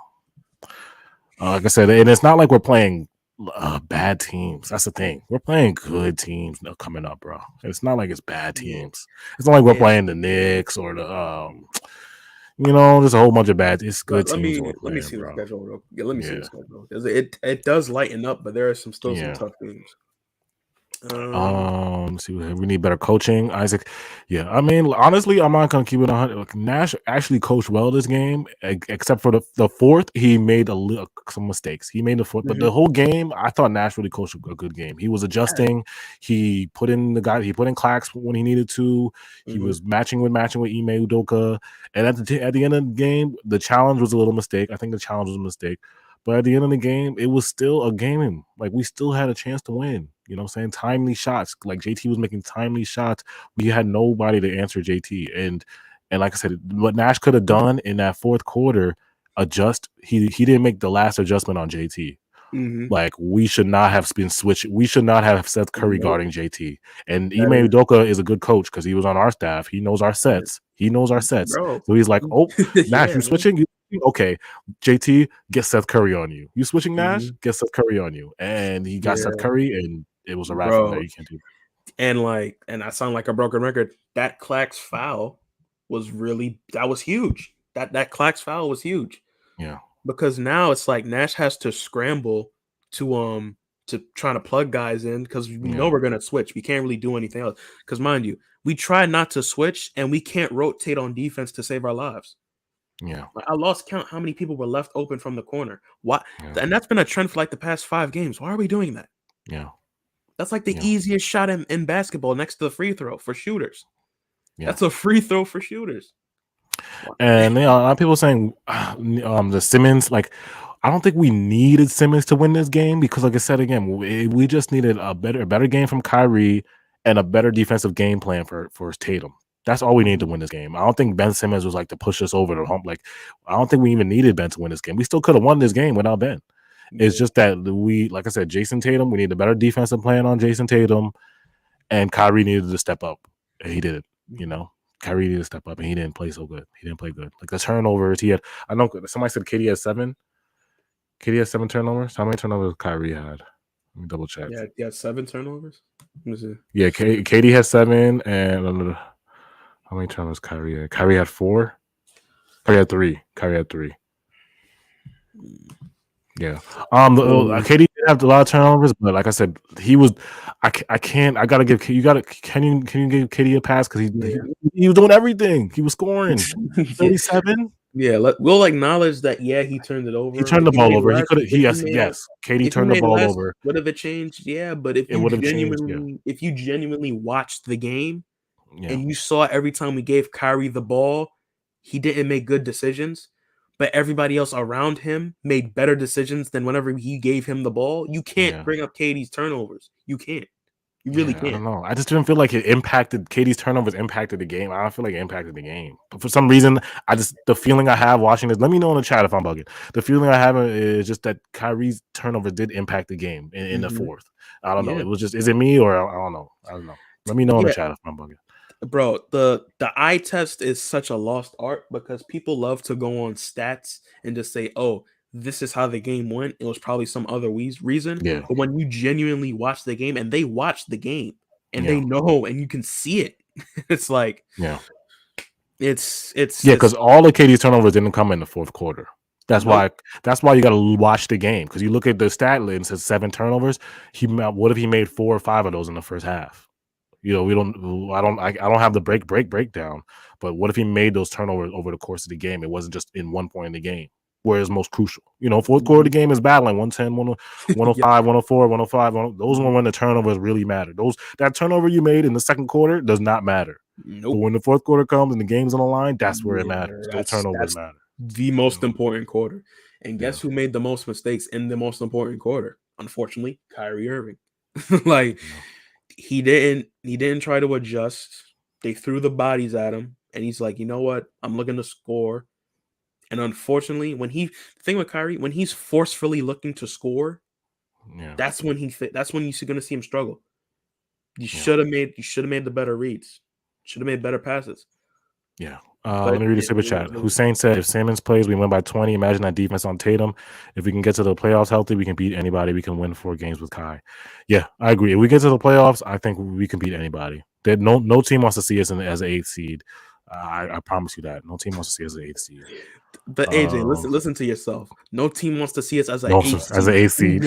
C: I said, and it's not like we're playing bad teams. That's the thing. We're playing good teams coming up, bro. It's not like it's bad teams. It's not like we're playing the Knicks or the there's a whole bunch of bad. It's good teams.
D: Let me see the schedule. Let me see the schedule. It does lighten up, but there are some tough games.
C: Let's see. We need better coaching, Isaac. Yeah, I mean, honestly, I'm not gonna keep it 100. Nash actually coached well this game, except for the fourth. He made some mistakes. He made the fourth, but the whole game, I thought Nash really coached a good game. He was adjusting. He put in Clax when he needed to. He was matching with Ime Udoka, and at the end of the game, the challenge was a little mistake. I think the challenge was a mistake. But at the end of the game, it was still a game. Like, we still had a chance to win. You know what I'm saying? Timely shots. Like, JT was making timely shots. We had nobody to answer JT. And like I said, what Nash could have done in that fourth quarter, he didn't make the last adjustment on JT. Like, we should not have been switching. We should not have Seth Curry guarding JT. And Ime Udoka is a good coach because he was on our staff. He knows our sets.
D: Bro.
C: So he's like, oh, Nash,
D: Yeah,
C: you switching? Okay, JT, get Seth Curry on you. You switching Nash?
D: Mhm.
C: Get Seth Curry on you. And he got Seth
D: Yeah.
C: Curry, and it was a wrap from there. You can't do that.
D: And I sound like a broken record. That Clax foul was huge. That Clax foul was huge.
C: Yeah.
D: Because now it's like Nash has to scramble to try to plug guys in because we know we're gonna switch. We can't really do anything else. Because mind you, we try not to switch and we can't rotate on defense to save our lives.
C: Yeah.
D: Like, I lost count how many people were left open from the corner. Why? Yeah. And that's been a trend for like the past 5 games. Why are we doing that?
C: Yeah.
D: That's like the easiest shot in basketball next to the free throw for shooters.
C: Yeah.
D: That's a free throw for shooters.
C: And a lot of people saying the Simmons, like, I don't think we needed Simmons to win this game because, like I said again, we just needed a better game from Kyrie and a better defensive game plan for Tatum. That's all we needed to win this game. I don't think Ben Simmons was like to push us over the hump. Like, I don't think we even needed Ben to win this game. We still could have won this game without Ben. It's just that like I said, Jason Tatum, we need a better defensive plan on Jason Tatum, and Kyrie needed to step up. And he did it, Kyrie needed to step up, and he didn't play so good. He didn't play good. Like, the turnovers he had. I know somebody said KD has 7. KD has 7 turnovers. How many turnovers Kyrie had? Let me double check.
D: Yeah, he had 7 turnovers. Let me see.
C: Yeah, KD has 7, and how many turnovers Kyrie had? Kyrie had 4. Kyrie had 3. Yeah. KD did have a lot of turnovers, but like I said, he was. I can't. I gotta give you. Can you give KD a pass because he was doing everything. He was scoring 37.
D: Yeah, we'll acknowledge that. Yeah, he turned it over.
C: He turned the ball over. He could have. Yes. KD turned the ball over.
D: Would have it changed? Yeah, but if you genuinely watched the game and you saw every time we gave Kyrie the ball, he didn't make good decisions. But everybody else around him made better decisions than whenever he gave him the ball. You can't bring up KD's turnovers. You can't. You really can't.
C: I don't know. I just didn't feel like it impacted KD's turnovers impacted the game. I don't feel like it impacted the game. But for some reason, the feeling I have watching this, let me know in the chat if I'm bugging. The feeling I have is just that Kyrie's turnovers did impact the game in the fourth. I don't know. It was just, is it me or I don't know. Let me know in the chat if I'm bugging.
D: Bro, the eye test is such a lost art because people love to go on stats and just say, oh, this is how the game went. It was probably some other reason.
C: Yeah.
D: But when you genuinely watch the game and they watch the game and they know and you can see it, it's like, it's
C: because all of KD's turnovers didn't come in the fourth quarter. That's why you got to watch the game because you look at the stat line, it says 7 turnovers. What if he made 4 or 5 of those in the first half? I don't have the breakdown, but what if he made those turnovers over the course of the game? It wasn't just in one point in the game where it's most crucial. Fourth quarter of the game is battling 110, 105, 104, 105. Those are when the turnovers really matter. That turnover you made in the second quarter does not matter.
D: Nope.
C: But when the fourth quarter comes and the game's on the line, that's where it matters. Those turnovers matter.
D: The most important quarter. And guess who made the most mistakes in the most important quarter? Unfortunately, Kyrie Irving. He didn't try to adjust. They threw the bodies at him, and he's like, you know what? I'm looking to score. And unfortunately, the thing with Kyrie, when he's forcefully looking to score, that's when you're going to see him struggle. You should have made the better reads. Should have made better passes.
C: Yeah. Let me read the super chat. Hussein said, if Simmons plays, we win by 20. Imagine that defense on Tatum. If we can get to the playoffs healthy, we can beat anybody. We can win 4 games with Kai. Yeah, I agree. If we get to the playoffs, I think we can beat anybody. No team wants to see us as an 8th seed. I promise you that. No team wants to see us as an 8th seed.
D: But AJ, listen to yourself. No team wants to see us as an
C: 8th seed.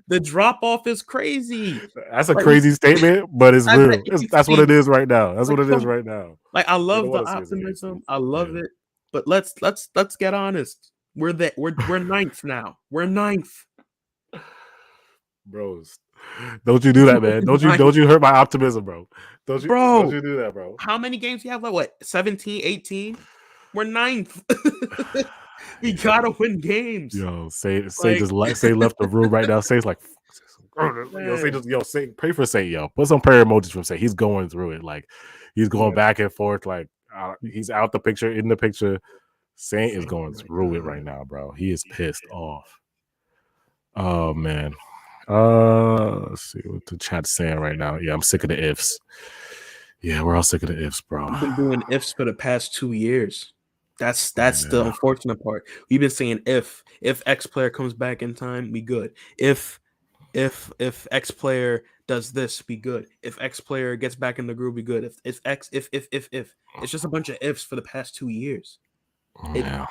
D: The drop off is crazy.
C: That's a crazy statement, but it's real. That's what it is right now. That's what it is right now.
D: Like, I love the optimism. I love it. But let's get honest. We're 9th now. We're 9th.
C: Bros, don't you do that, man. Don't you hurt my optimism, bro. Don't you do that, bro.
D: How many games do you have? Like, what, 17, 18? We're 9th. We gotta win games.
C: Yo, say left the room right now. Say's like, pray for Say, yo. Put some prayer emojis from Say. He's going through it. Like, he's going back and forth. Like, he's out the picture, in the picture. Saint is going through it right now, bro. He is pissed off. Oh man. Let's see what the chat's saying right now. Yeah, I'm sick of the ifs. Yeah, we're all sick of the ifs, bro.
D: We've been doing ifs for the past 2 years. That's the
C: Yeah.
D: unfortunate part. We've been saying if X player comes back in time, we good. If X player does this, be good. If X player gets back in the groove, be good. If X if it's just a bunch of ifs for the past 2 years.
C: Yeah.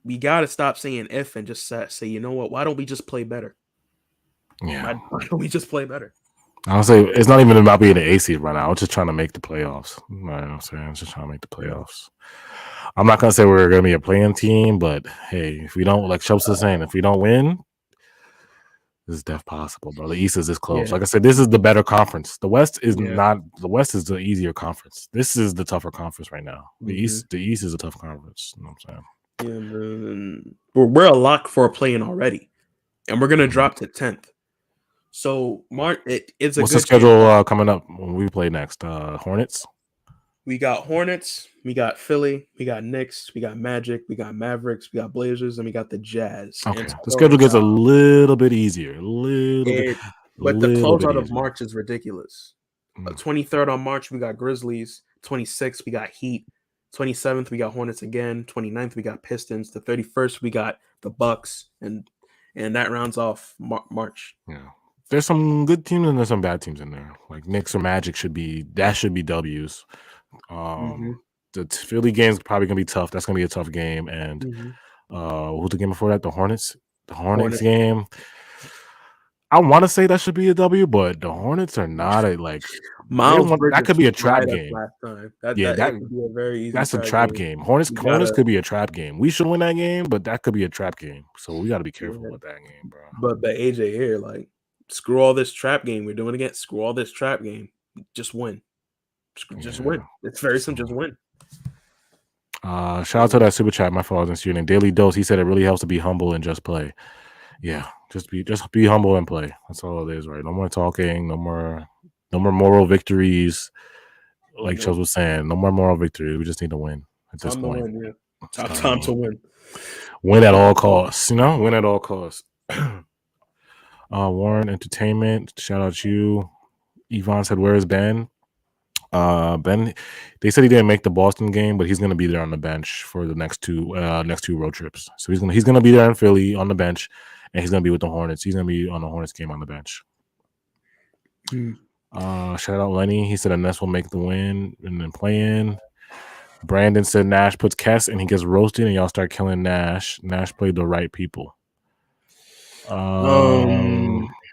D: We gotta stop saying if and just say, you know what? Why don't we just play better?
C: Yeah.
D: Why don't we just play better?
C: I'll say it's not even about being an A seed right now. I'm just trying to make the playoffs. You know what I'm saying? I'm just trying to make the playoffs. I'm not gonna say we're gonna be a playing team, but hey, if we don't, like Chubbs is saying, if we don't win, this is def possible, bro. The East is this close.
D: Yeah.
C: Like I said, this is the better conference. The West is
D: Yeah.
C: not. The West is the easier conference. This is the tougher conference right now. The
D: Mhm.
C: East is a tough conference. You know what I'm saying?
D: Yeah, man. We're a lock for a play-in already, and we're gonna drop to 10th. So Mark, it's a
C: What's the
D: good chance.
C: schedule coming up when we play next? Hornets.
D: We got Hornets, we got Philly, we got Knicks, we got Magic, we got Mavericks, we got Blazers, and we got the Jazz.
C: Okay,
D: And to
C: the
D: close
C: schedule gets a
D: out,
C: little bit easier. A little bit.
D: but the closeout of
C: Easier.
D: March is ridiculous.
C: Mm.
D: 23rd on March, we got Grizzlies. 26th, we got Heat. 27th, we got Hornets again. 29th, we got Pistons. The 31st, we got the Bucks, and that rounds off March.
C: Yeah, there's some good teams and there's some bad teams in there. Like Knicks or Magic should be W's. The Philly game's probably gonna be tough. That's gonna be a tough game. And who's the game before that? The Hornets. The Hornets game. I want to say that should be a W, but the Hornets are not a like. That could be a trap game.
D: Last time.
C: That
D: could be a very easy.
C: That's a trap game. Hornets could be a trap game. We should win that game, but that could be a trap game. So we got to be careful with that game, bro.
D: But AJ here, like, screw all this trap game. We're doing it again. Screw all this trap game. Just win. Just win. It's very simple. Just win.
C: Shout out to that super chat. My fault, and shooting Daily Dose. He said it really helps to be humble and just play. Yeah, just be humble and play. That's all it is, right? No more talking. No more moral victories. Like Chubbs was saying, no more moral victories. We just need to win at this point.
D: Time to win.
C: Win at all costs. You know, win at all costs. Warren Entertainment. Shout out to you. Yvonne said, "Where is Ben?" Ben, they said he didn't make the Boston game, but he's going to be there on the bench for the next two road trips. So he's gonna be there in Philly on the bench, and he's gonna be with the Hornets. He's gonna be on the Hornets game on the bench. Shout out Lenny. He said the Nets will make the win and then play in. Brandon said Nash puts Kess and he gets roasted, and y'all start killing Nash. Nash played the right people.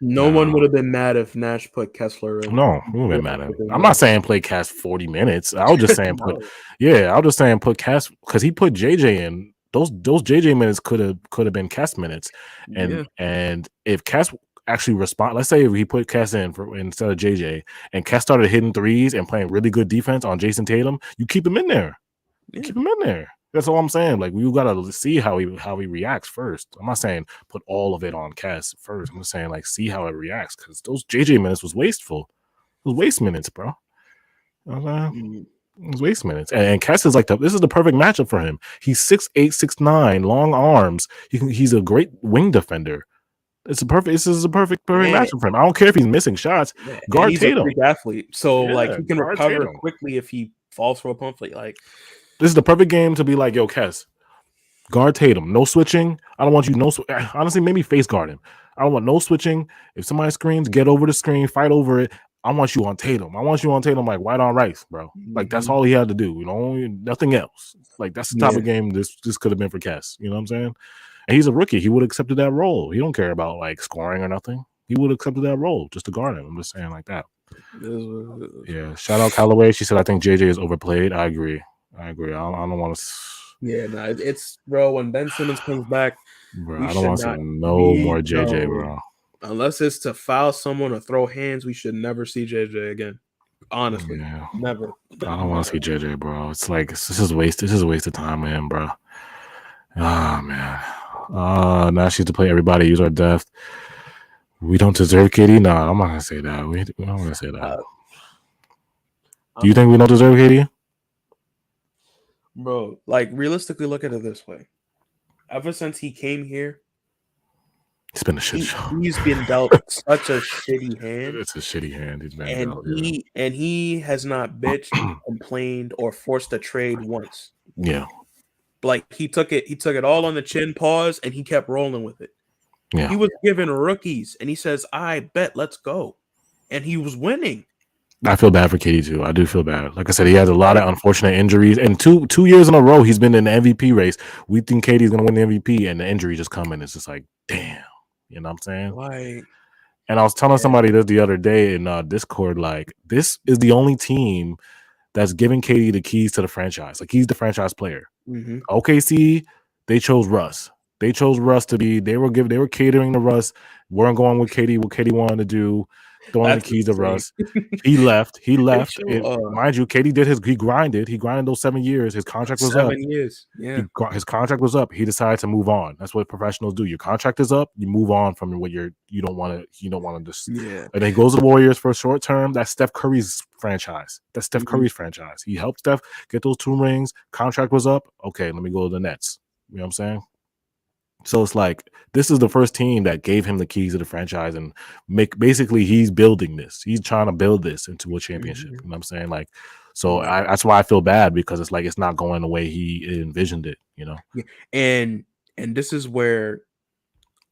D: No one would have been mad if Nash put Kessler in.
C: No, we would have been mad at him. I'm not saying play Cass 40 minutes. I was just saying put Cass because he put JJ in. Those JJ minutes could have been Cass minutes. And if Cass actually respond, let's say if he put Cass in instead of JJ and Cass started hitting threes and playing really good defense on Jason Tatum, you keep him in there. Keep him in there. That's all I'm saying. Like, we gotta see how he reacts first. I'm not saying put all of it on Cass first. I'm just saying, like, see how it reacts, because those JJ minutes was wasteful. It was waste minutes, bro. It was waste minutes. And Cass is like this is the perfect matchup for him. He's 6'8", 6'9", long arms. He's a great wing defender. This is a perfect matchup for him. I don't care if he's missing shots. Guard
D: he's
C: Tatum.
D: a freak athlete, so like he can recover quickly if he falls for a pump fake. Like,
C: this is the perfect game to be like, yo, Cass, guard Tatum. No switching. I don't want you honestly, maybe face guard him. I don't want no switching. If somebody screens, get over the screen, fight over it. I want you on Tatum. I want you on Tatum like white on rice, bro. Like, that's all he had to do. You know, nothing else. Like, that's the type of game this could have been for Cass. You know what I'm saying? And he's a rookie. He would have accepted that role. He don't care about like scoring or nothing. He would have accepted that role just to guard him. I'm just saying like that. Yeah. Shout out Callaway. She said, I think JJ is overplayed. I agree. I don't want to.
D: Yeah, no, it's bro. When Ben Simmons comes back,
C: bro, I don't want to see no more JJ, bro.
D: Unless it's to foul someone or throw hands, we should never see JJ again. Honestly, never.
C: I don't want to see JJ, bro. It's like this is a waste of time, man, bro. Oh man. Now she's to play everybody. Use our depth. We don't deserve KD. No, I'm not gonna say that. I'm not gonna say that. Do you think we don't deserve KD?
D: Bro, like, realistically, look at it this way. Ever since he came here,
C: It's been a shit show.
D: He's been dealt such a shitty hand.
C: It's a shitty hand. He's been
D: And
C: dealt.
D: he has not bitched, complained, or forced a trade once.
C: Yeah.
D: Like he took it all on the chin, pause, and he kept rolling with it.
C: Yeah.
D: He was giving rookies, and he says, "I bet, let's go," and he was winning.
C: I feel bad for KD too. I do feel bad. Like I said, he has a lot of unfortunate injuries, and two years in a row he's been in the MVP race. We think KD's gonna win the MVP, and the injury just coming. It's just like, damn, you know what I'm saying?
D: Like,
C: and I was telling somebody this the other day in Discord, like this is the only team that's giving KD the keys to the franchise. Like he's the franchise player.
D: mm-hmm.
C: OKC, they chose Russ. They chose Russ to be. They were catering to Russ. Weren't going with KD. What KD wanted to do. Throwing the keys to Russ. He left. Mind you, KD he grinded. He grinded those 7 years. His contract was up.
D: 7 years. Yeah.
C: His contract was up. He decided to move on. That's what professionals do. Your contract is up. You move on from what you don't want to just.
D: Yeah.
C: And then he goes to the Warriors for a short term. That's Steph Curry's franchise. That's Steph Curry's franchise. He helped Steph get those 2 rings. Contract was up. Okay, let me go to the Nets. You know what I'm saying? So it's like this is the first team that gave him the keys to the franchise and basically he's building this. He's trying to build this into a championship. You know what I'm saying? Like, so that's why I feel bad because it's like it's not going the way he envisioned it. You know.
D: Yeah. And this is where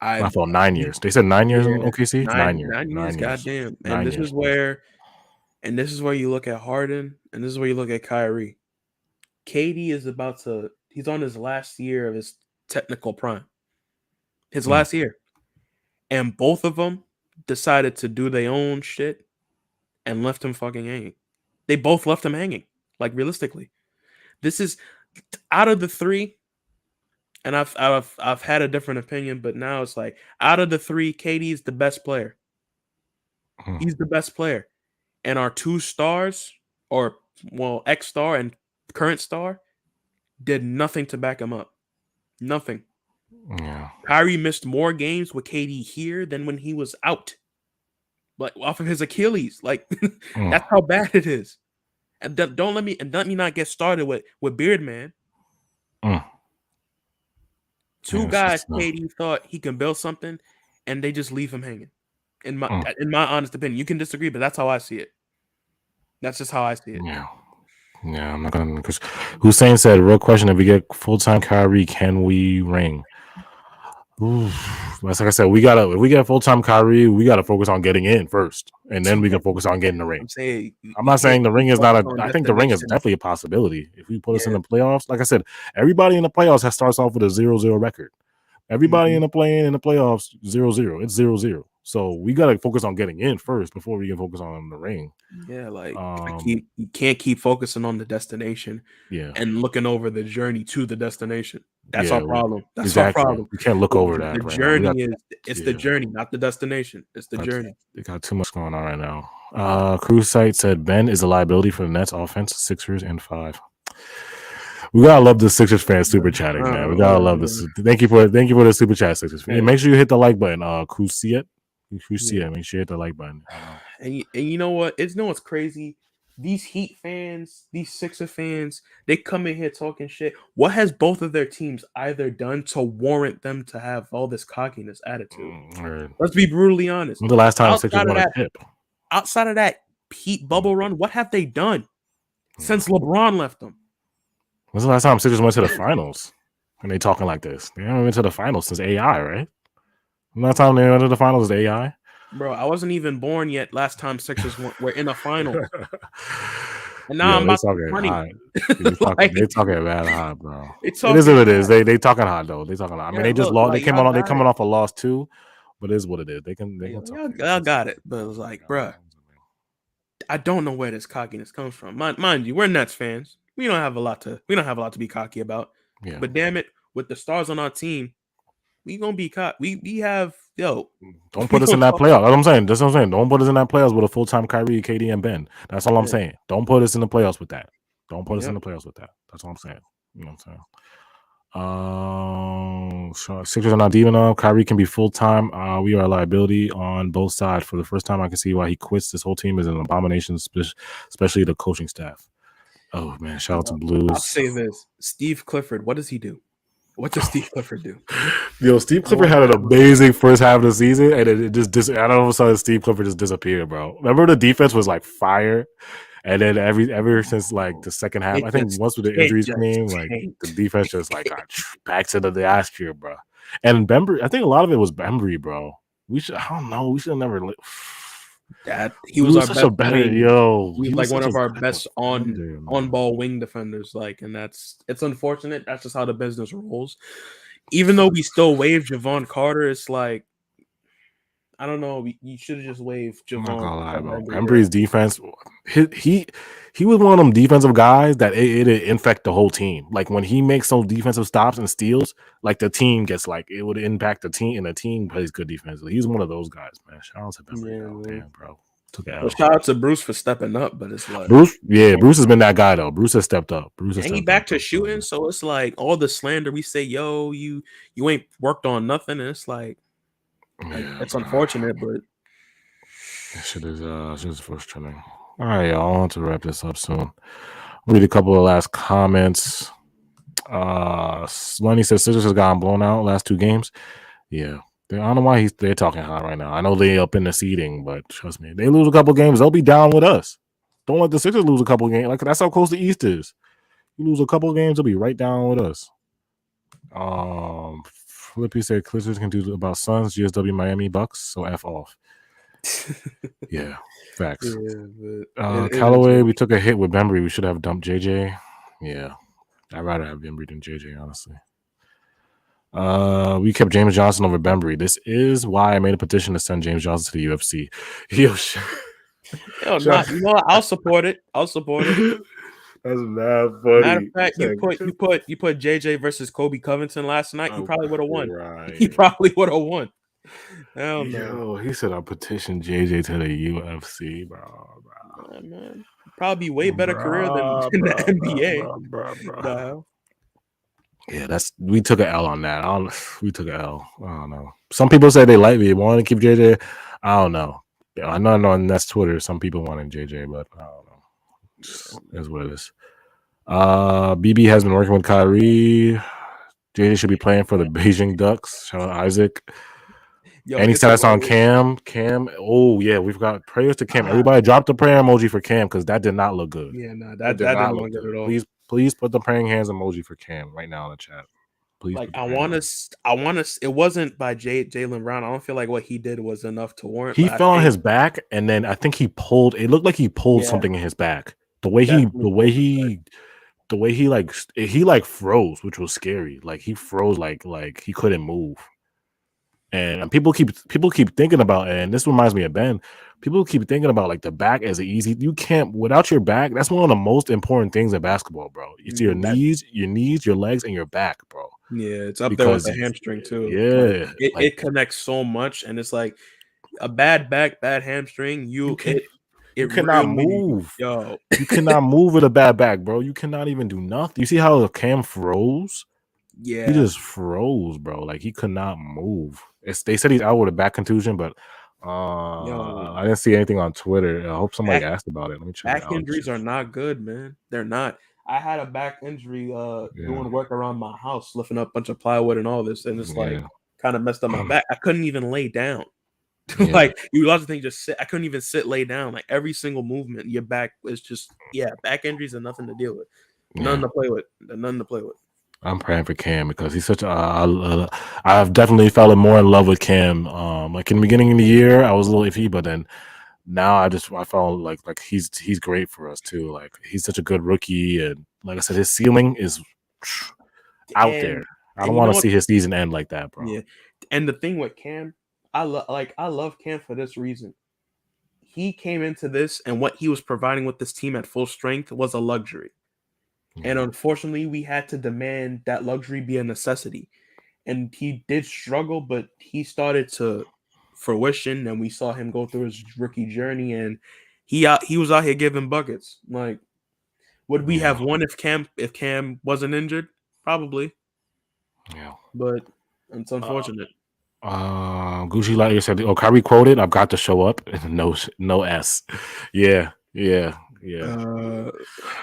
C: I thought 9 years. They said 9 years in OKC.
D: 9 years. 9 years. Goddamn. And this is where you look at Harden, and this is where you look at Kyrie. KD is he's on his last year of his technical prime. His last year. And both of them decided to do their own shit and left him fucking hanging. They both left him hanging. Like realistically. This is out of the 3, and I've had a different opinion, but now it's like out of the 3, KD is the best player. He's the best player. And our 2 stars, or ex-star and current star, did nothing to back him up. Nothing.
C: Yeah.
D: Kyrie missed more games with KD here than when he was out. Like off of his Achilles. Like that's how bad it is. And let me not get started with Beardman. 2 guys KD thought he can build something, and they just leave him hanging. In my honest opinion. You can disagree, but that's how I see it. That's just how I see it.
C: Yeah. Yeah, I'm not gonna. Because Hussein said, "Real question: if we get full-time Kyrie, can we ring?" Like I said, if we get full-time Kyrie, we gotta focus on getting in first, and then we can focus on getting the ring. I'm not saying the ring is not I think the ring is definitely a possibility. If we put us in the playoffs, like I said, everybody in the playoffs starts off with a 0-0 record. Everybody in the playoffs 0-0. It's 0-0. So we gotta focus on getting in first before we can focus on the ring.
D: Yeah, like you can't keep focusing on the destination, and looking over the journey to the destination. That's our problem. That's our problem.
C: You can't look over that.
D: The journey is the journey, not the destination. It's the journey.
C: They got too much going on right now. Cruise Site said Ben is a liability for the Nets offense, Sixers, and 5. We gotta love the Sixers fans super chatting, man. We gotta love this. Thank you for the super chat, Sixers fans. Make sure you hit the like button. Cruise see it. Make sure you hit the like button.
D: And you know what? What's crazy? These Heat fans, these Sixer fans, they come in here talking shit. What has both of their teams either done to warrant them to have all this cockiness attitude? Let's be brutally honest.
C: When's the last time Sixers won a chip?
D: Outside of that Heat bubble run, what have they done since LeBron left them?
C: When's the last time Sixers went to the finals? And they talking like this? They haven't been to the finals since AI, right? Last time they went to the finals is AI.
D: Bro, I wasn't even born yet. Last time Sixers were in a final, and now I'm about to money.
C: They're talking about hot, bro. It is what it is. They talking hot though. They talking hot. I mean, they just lost. They came on. They coming off a loss too, but it is what it is. They can.
D: Y'all got it, but it was like, bro, I don't know where this cockiness comes from. Mind you, we're Nets fans. We don't have a lot to be cocky about.
C: Yeah.
D: But damn it, with the stars on our team, we gonna be caught. We have
C: don't put us in that playoff. That's what I'm saying. That's what I'm saying. Don't put us in that playoffs with a full-time Kyrie, KD, and Ben. That's all I'm saying. Don't put us in the playoffs with that. Don't put us in the playoffs with that. That's all I'm saying. You know what I'm saying? Sixers are not deep enough. Kyrie can be full-time. We are a liability on both sides. For the first time, I can see why he quits. This whole team is an abomination, especially the coaching staff. Oh man, shout out to Blues.
D: I'll say this: Steve Clifford. What does he do? What does Steve Clifford do?
C: Yo, Steve Clifford had an amazing first half of the season, and it just I don't know, Steve Clifford just disappeared, bro. Remember the defense was like fire, and then ever since like the second half, I think once with the injuries came, like the defense just like got back to the last year, bro. And Bembry, I think a lot of it was Bembry, bro. I don't know, we should have never.
D: That he was our
C: such
D: best
C: a better
D: wing.
C: yo.
D: He was like one of our best on ball wing defenders. Like, and it's unfortunate. That's just how the business rolls. Even though we still waive Javon Carter, it's like I don't know. You should have just waived Javon.
C: I'm not gonna lie, bro. Embry's defense, he was one of them defensive guys that it infect the whole team. Like when he makes those defensive stops and steals, like the team gets like it would impact the team, and the team plays good defensively. He's one of those guys, man. Shout out to Embry, damn, bro.
D: Well, shout out to Bruce for stepping up, but it's like
C: Bruce has been that guy though. Bruce has stepped up.
D: And he back to shooting, so it's like all the slander we say, yo, you ain't worked on nothing, and it's like it's unfortunate, but
C: shit is frustrating. All right, y'all. I want to wrap this up soon. Read a couple of last comments. Lenny says Sixers has gotten blown out last 2 games. Yeah. I don't know why they're talking hot right now. I know they up in the seeding, but trust me, they lose a couple games, they'll be down with us. Don't let the Sixers lose a couple games. Like that's how close the East is. You lose a couple games, they'll be right down with us. Flippy said Clippers can do about Suns, GSW, Miami, Bucks. So F off. Yeah, facts. Yeah, Callaway, we took a hit with Bembry. We should have dumped JJ. Yeah, I'd rather have Bembry than JJ, honestly. We kept James Johnson over Bembry. This is why I made a petition to send James Johnson to the UFC. Yo,
D: I'll support it.
C: That's mad funny.
D: Matter of fact, you put JJ versus Kobe Covington last night. He probably would have won. Right. He probably would have won. Hell no.
C: Yo, he said I petitioned JJ to the UFC, bro.
D: Man. Probably way better career than the NBA. Bro.
C: Yeah, we took an L on that. We took an L. I don't know. Some people say they like me, want to keep JJ. I don't know. I know on that's Twitter. Some people wanted JJ, but I don't know. That's what it is. BB has been working with Kyrie. JJ should be playing for the Beijing Ducks. Shout out Isaac. Any status on Cam? Oh yeah, we've got prayers to Cam. Everybody drop the prayer emoji for Cam because that did not look good.
D: Yeah, no, that didn't look good at all.
C: Please put the praying hands emoji for Cam right now in the chat. Please.
D: Like I want to. It wasn't by Jaylen Brown. I don't feel like what he did was enough to warrant.
C: He fell on his back, and then I think he pulled. It looked like he pulled something in his back. The way he like froze, which was scary. Like he froze, like he couldn't move. And people keep thinking about, and this reminds me of Ben. People keep thinking about like the back as easy. You can't without your back. That's one of the most important things in basketball, bro. It's your knees, your legs, and your back, bro.
D: Yeah, it's up there with the hamstring too.
C: Yeah,
D: it connects so much, and it's like a bad back, bad hamstring. You
C: cannot move.
D: Yo,
C: you cannot move with a bad back, bro. You cannot even do nothing. You see how Cam froze?
D: Yeah,
C: he just froze, bro. Like he could not move. They said he's out with a back contusion, but I didn't see anything on Twitter. I hope somebody asked about it. Let me check.
D: Back injuries are not good, man. They're not. I had a back injury doing work around my house, lifting up a bunch of plywood and all this, and it's like kind of messed up my back. I couldn't even lay down. Like you lots of things just sit. I couldn't even lay down. Like every single movement, your back is just back injuries are nothing to deal with. Nothing to play with.
C: I'm praying for Cam because he's such a. I've definitely fallen more in love with Cam. Like in the beginning of the year, I was a little iffy, but then now I felt like he's great for us too. Like he's such a good rookie, and like I said, his ceiling is out there. I don't want to see his season end like that, bro.
D: Yeah, and the thing with Cam, I love Cam for this reason. He came into this, and what he was providing with this team at full strength was a luxury. And unfortunately, we had to demand that luxury be a necessity. And he did struggle, but he started to fruition, and we saw him go through his rookie journey, and he was out here giving buckets. Like, would we have won if Cam wasn't injured? Probably.
C: Yeah.
D: But it's unfortunate.
C: Gucci Lightyear said, "Oh, Kyrie quoted, I've got to show up." No S. Yeah.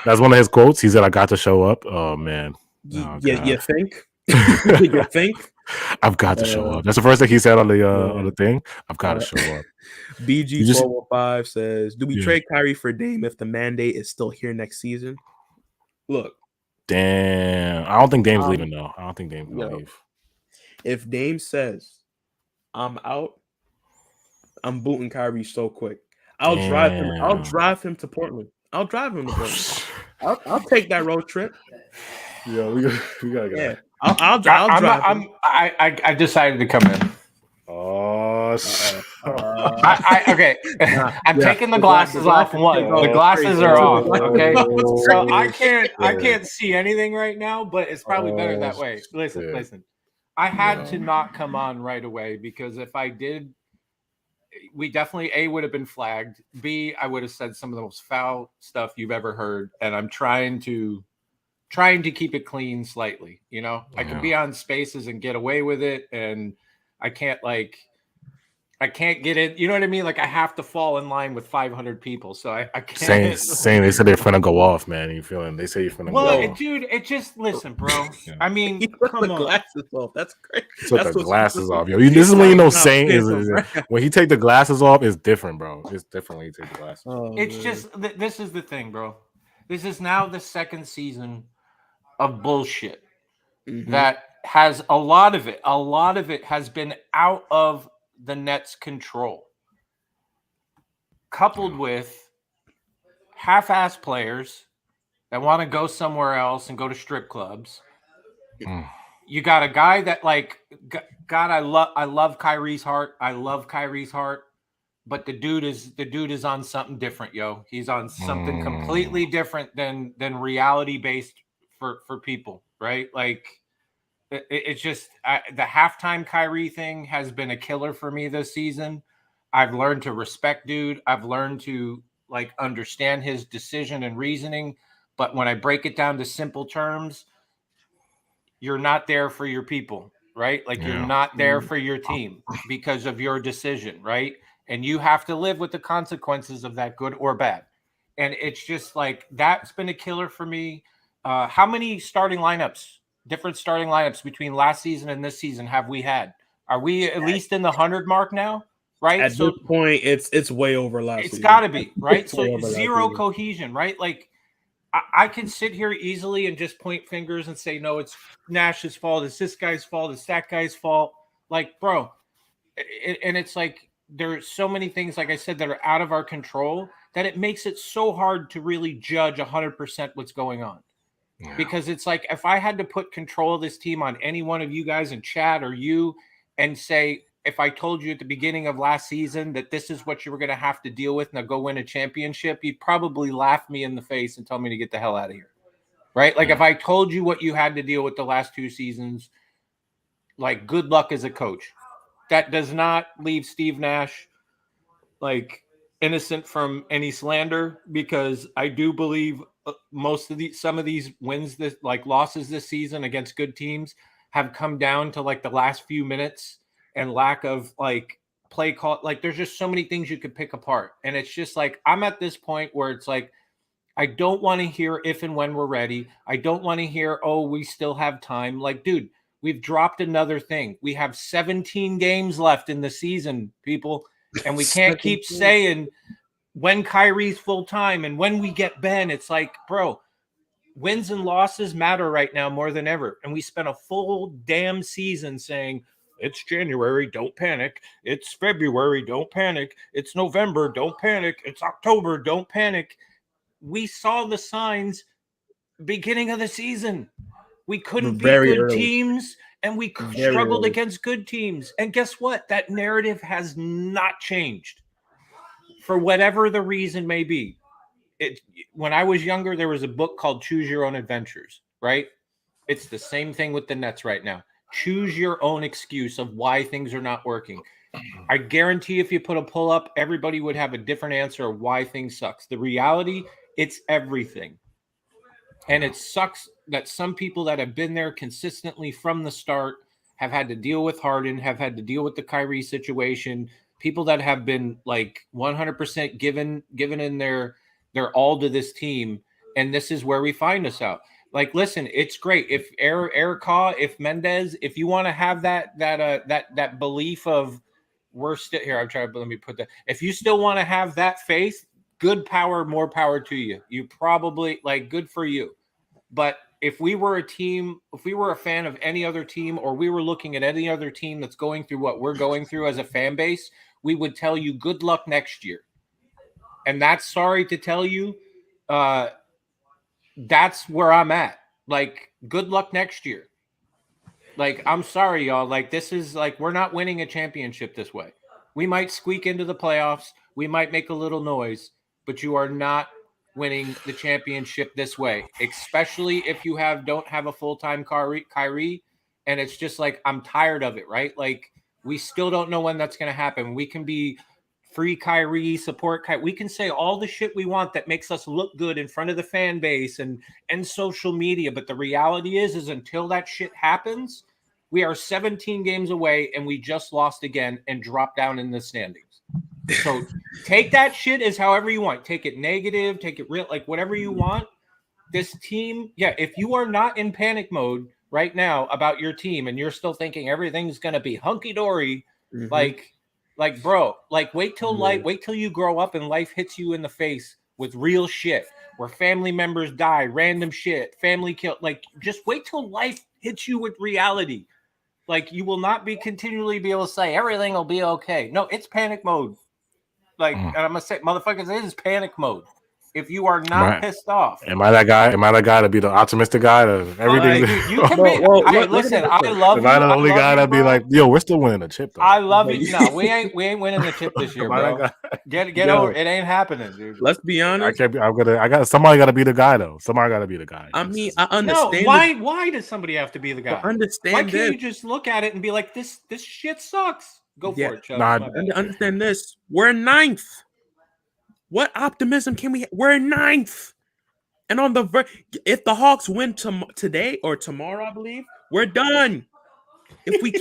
C: That's one of his quotes. He said, "I got to show up." Oh man.
D: You think? You think?
C: I've got to show up. That's the first thing he said on the thing. I've got to show up.
D: BG415 says, "Do we trade Kyrie for Dame if the mandate is still here next season?" Look,
C: damn. I don't think Dame's leaving though. I don't think Dame's gonna leave.
D: If Dame says, "I'm out," I'm booting Kyrie so quick. I'll drive him to Portland. I'll I'll take that road trip.
C: Yeah, we gotta go.
D: Yeah, I'll drive.
E: I decided to come in.
C: Oh,
E: okay. I'm taking the glasses off. The glasses are off. Okay, so I can't see anything right now, but it's probably better that way. Listen. I had to not come on right away because if I did, we definitely A would have been flagged. B, I would have said some of the most foul stuff you've ever heard, and I'm trying to keep it clean slightly. You know, I can be on Spaces and get away with it, and I can't get it. You know what I mean? Like I have to fall in line with 500 people, so I can't.
C: Same. They said they're finna go off, man. You feeling? They say you're finna go off.
E: Dude, it just listen, bro. I mean, come on.
D: Glasses off. That's great.
C: Took the glasses off, yo. This is when you know Saint is when he take the glasses off. It's different, bro. It's different when you take the glasses.
E: It's just this is the thing, bro. This is now the second season of bullshit that has a lot of it has been out of the Nets' control, coupled with half-ass players that want to go somewhere else and go to strip clubs. You got a guy that God, I love Kyrie's heart. I love Kyrie's heart, but the dude is on something different, yo. He's on something completely different than reality based for people, right? Like it's just the halftime Kyrie thing has been a killer for me this season. I've learned to respect dude. I've learned to understand his decision and reasoning. But when I break it down to simple terms, you're not there for your people, right? You're not there for your team because of your decision, right? And you have to live with the consequences of that, good or bad. And it's just that's been a killer for me. How many different starting lineups between last season and this season have we had? Are we at least in the 100 mark now? Right.
D: At this point, it's way over last season.
E: It's got to be, right? So zero cohesion, right? I can sit here easily and just point fingers and say, no, it's Nash's fault. It's this guy's fault. It's that guy's fault. Bro. And it's there's so many things, like I said, that are out of our control that it makes it so hard to really judge 100% what's going on. Yeah. Because it's if I had to put control of this team on any one of you guys in chat or you and say, if I told you at the beginning of last season that this is what you were going to have to deal with, now go win a championship, you'd probably laugh me in the face and tell me to get the hell out of here. Right? If I told you what you had to deal with the last two seasons, good luck as a coach. That does not leave Steve Nash innocent from any slander, because I do believe some of these wins, losses this season against good teams, have come down to the last few minutes and lack of play call. There's just so many things you could pick apart, and it's just I'm at this point where it's I don't want to hear if and when we're ready. I don't want to hear, oh, we still have time. Dude, we've dropped another thing. We have 17 games left in the season, people, and we can't keep saying when Kyrie's full time and when we get Ben. It's bro, wins and losses matter right now more than ever. And we spent a full damn season saying, it's January, don't panic. It's February, don't panic. It's November, don't panic. It's October, don't panic. We saw the signs beginning of the season. We couldn't beat good teams, and we struggled against good teams. And guess what? That narrative has not changed for whatever the reason may be. When I was younger, there was a book called Choose Your Own Adventures, right? It's the same thing with the Nets right now. Choose your own excuse of why things are not working. I guarantee if you put a pull up, everybody would have a different answer of why things sucks. The reality, it's everything. And it sucks that some people that have been there consistently from the start have had to deal with Harden, have had to deal with the Kyrie situation, people that have been 100% given in their all to this team. And this is where we find us out. Like, listen, it's great if Eric Haw, if Mendez, if you want to have that belief of we're still here. I'm trying to let me put that. If you still want to have that faith, good power, more power to you. You probably like good for you. But if we were a team, if we were a fan of any other team, or we were looking at any other team that's going through what we're going through as a fan base, we would tell you good luck next year. And that's sorry to tell you. That's where I'm at. Like, good luck next year. Like, I'm sorry, y'all. Like, this is like, we're not winning a championship this way. We might squeak into the playoffs. We might make a little noise, but you are not winning the championship this way, especially if you don't have a full-time Kyrie. And it's just like, I'm tired of it, right? Like, we still don't know when that's going to happen. We can be free Kyrie, support Kyrie. We can say all the shit we want that makes us look good in front of the fan base and social media. But the reality is until that shit happens, we are 17 games away and we just lost again and dropped down in the standings. So take that shit as however you want. Take it negative, take it real, like whatever you want. This team, if you are not in panic mode right now about your team and you're still thinking everything's going to be hunky-dory, like, bro, like wait till you grow up and life hits you in the face with real shit where family members die, random shit, family kill. Like, just wait till life hits you with reality. Like, you will not continually be able to say everything will be okay. No, it's panic mode. Like, and I'm gonna say, motherfuckers, it is panic mode. If you are not pissed off,
C: am I that guy? Am I that guy to be the optimistic guy? Everything.
E: You can be. Listen, I love you.
C: Am I the only guy that be like, yo, we're still winning the chip, though?
E: I love you. No, we ain't winning the chip this year, bro. Get over. It ain't happening, dude.
D: Let's be honest.
C: Somebody got to be the guy, though. Somebody got to be the guy.
D: I mean, I understand.
E: No, why does somebody have to be the guy? Why can't you just look at it and be like, this shit sucks? Go for it, Chuck.
D: Understand this. We're in 9th. What optimism can we? We're in 9th, and on the if the Hawks win today or tomorrow, I believe we're done. If we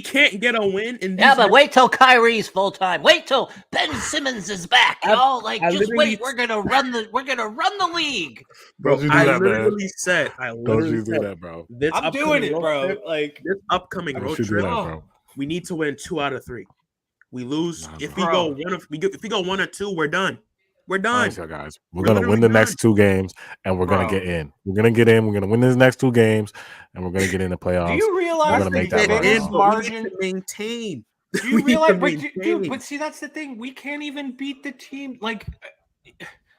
D: can't get a win in these
F: but wait till Kyrie's full time. Wait till Ben Simmons is back. Just wait. We're gonna run the league,
D: bro. I literally said,
C: don't you do that, bro.
E: I'm doing it, bro. Like
D: this upcoming road trip, we need to win 2 out of 3. We lose if we go 1 or 2, we're done. We're done,
C: guys. We're gonna win the next 2 games, and we're gonna get in. We're gonna get in. We're gonna win these next 2 games, and we're gonna get in the playoffs.
E: Do you realize the margin
D: maintain?
E: Do you realize? But see, that's the thing. We can't even beat the team. Like,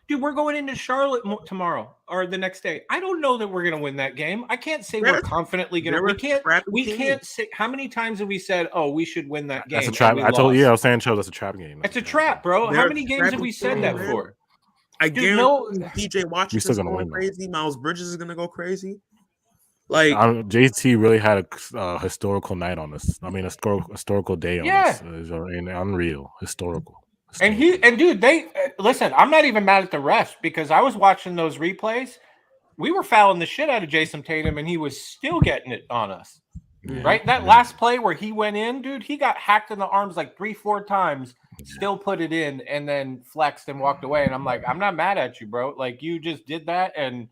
E: dude, we're going into Charlotte tomorrow or the next day. I don't know that we're going to win that game. I can't say we're confidently going to. We can't say. How many times have we said, "Oh, we should win that game"?
C: That's a trap. I was saying, Joe, that's a trap game.
E: It's a trap, bro. How many games have we said that for?
D: I guarantee PJ Washington's going crazy. Miles Bridges is going to go crazy. Like
C: JT really had a historical night on this. I mean, a historical day on this. Unreal, historical.
E: And dude, they listen. I'm not even mad at the refs because I was watching those replays. We were fouling the shit out of Jason Tatum, and he was still getting it on us. Yeah, right? That last play where he went in, dude, he got hacked in the arms like 3-4 times, still put it in, and then flexed and walked away. And I'm like, I'm not mad at you, bro. Like, you just did that. And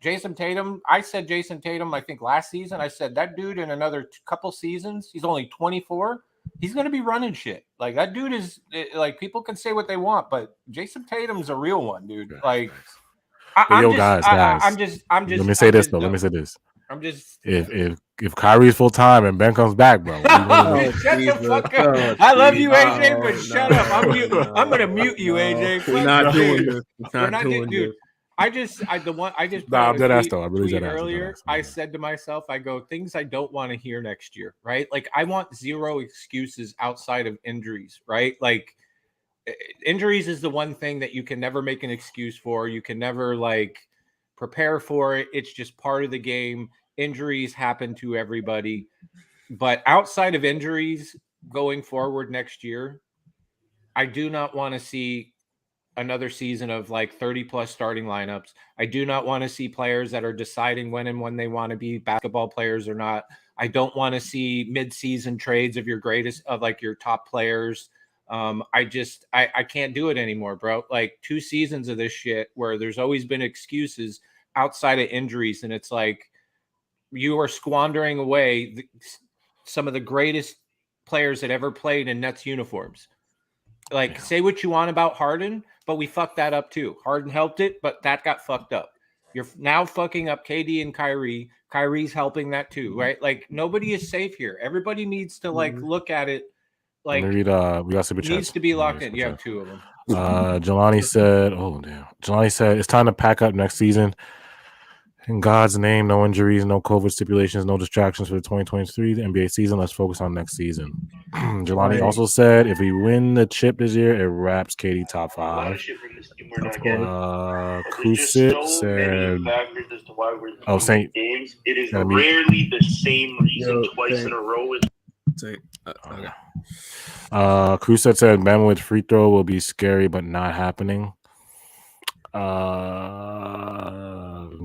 E: Jason Tatum, I said Jason Tatum, I think last season, I said that dude in another couple seasons, he's only 24. He's going to be running shit. Like, that dude is, like, people can say what they want, but Jason Tatum's a real one, dude. Like,
C: guys.
E: I'm just.
C: Let me say this.
E: I'm just.
C: If Kyrie's full time and Ben comes back, bro.
E: Shut the fuck up. I love you, AJ, but shut up. I'm going to mute you, AJ.
D: We're not doing this.
E: We're not doing this. I said to myself, I go, things I don't want to hear next year, right? Like, I want zero excuses outside of injuries, right? Like, injuries is the one thing that you can never make an excuse for. You can never, like, prepare for it. It's just part of the game. Injuries happen to everybody. But outside of injuries going forward next year, I do not want to see another season of like 30 plus starting lineups. I do not want to see players that are deciding when and when they want to be basketball players or not. I don't want to see mid-season trades of your top players. I can't do it anymore, bro. Like 2 seasons of this shit where there's always been excuses outside of injuries, and it's like you are squandering away some of the greatest players that ever played in Nets uniforms. Like, say what you want about Harden, but we fucked that up too. Harden helped it, but that got fucked up. You're now fucking up KD and Kyrie. Kyrie's helping that too, right? Like, nobody is safe here. Everybody needs to like look at it. Like,
C: let me read. We got super chats.
E: Needs to be locked in. You have two of them.
C: Jelani said, "Oh damn." Jelani said, "It's time to pack up next season. In God's name, no injuries, no COVID stipulations, no distractions for the 2023 NBA season. Let's focus on next season." Jelani also said, "If we win the chip this year, it wraps KD top 5. Kusit said, "Oh, Saint
G: games. It is rarely the same reason twice in a row."
C: Kusit said, "Man with free throw will be scary, but not happening."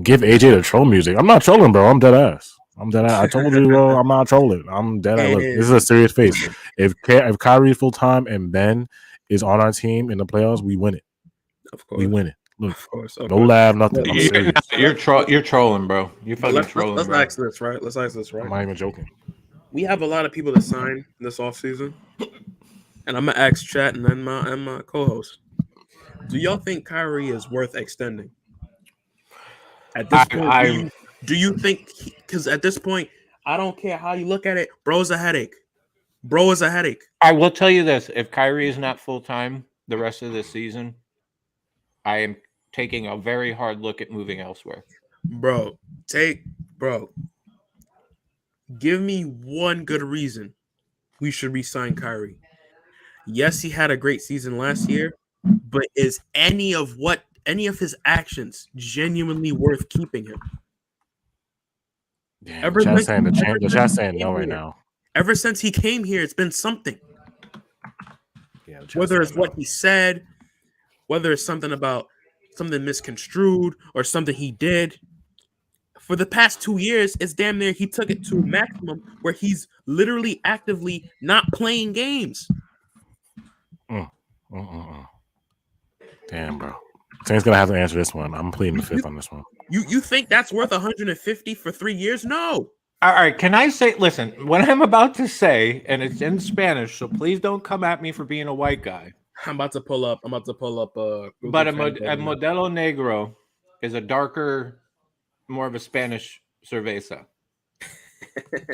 C: Give AJ the troll music. I'm not trolling, bro. I'm dead ass. I told you, bro. I'm not trolling. I'm dead ass. Look, this is a serious face. If Kyrie full time and Ben is on our team in the playoffs, we win it.
D: Of course,
C: we win it. Look,
D: of course.
C: No laugh, nothing. I'm serious.
E: You're trolling, bro. You're fucking trolling.
D: Let's
E: bro.
D: ask this right.
C: I'm not even joking.
D: We have a lot of people to sign this offseason, and I'm gonna ask chat and then my co-host. Do y'all think Kyrie is worth extending? At this point, do you think? Because at this point, I don't care how you look at it. Bro's a headache. Bro is a headache.
E: I will tell you this: if Kyrie is not full time the rest of this season, I am taking a very hard look at moving elsewhere.
D: Bro, give me one good reason we should re-sign Kyrie. Yes, he had a great season last year, but is any of his actions genuinely worth keeping him?
C: Yeah, the chat's saying no right now.
D: Ever since he came here, it's been something. Yeah, whether it's what he said, whether it's something misconstrued or something he did. For the past 2 years, it's damn near he took it to a maximum where he's literally actively not playing games.
C: Damn, bro. Saint's gonna have to answer this one. I'm pleading the fifth on this one.
D: You think that's worth 150 for 3 years? No.
E: All right, can I say? Listen, what I'm about to say, and it's in Spanish, so please don't come at me for being a white guy.
D: I'm about to pull up. But
E: a Modelo Negro is a darker, more of a Spanish cerveza.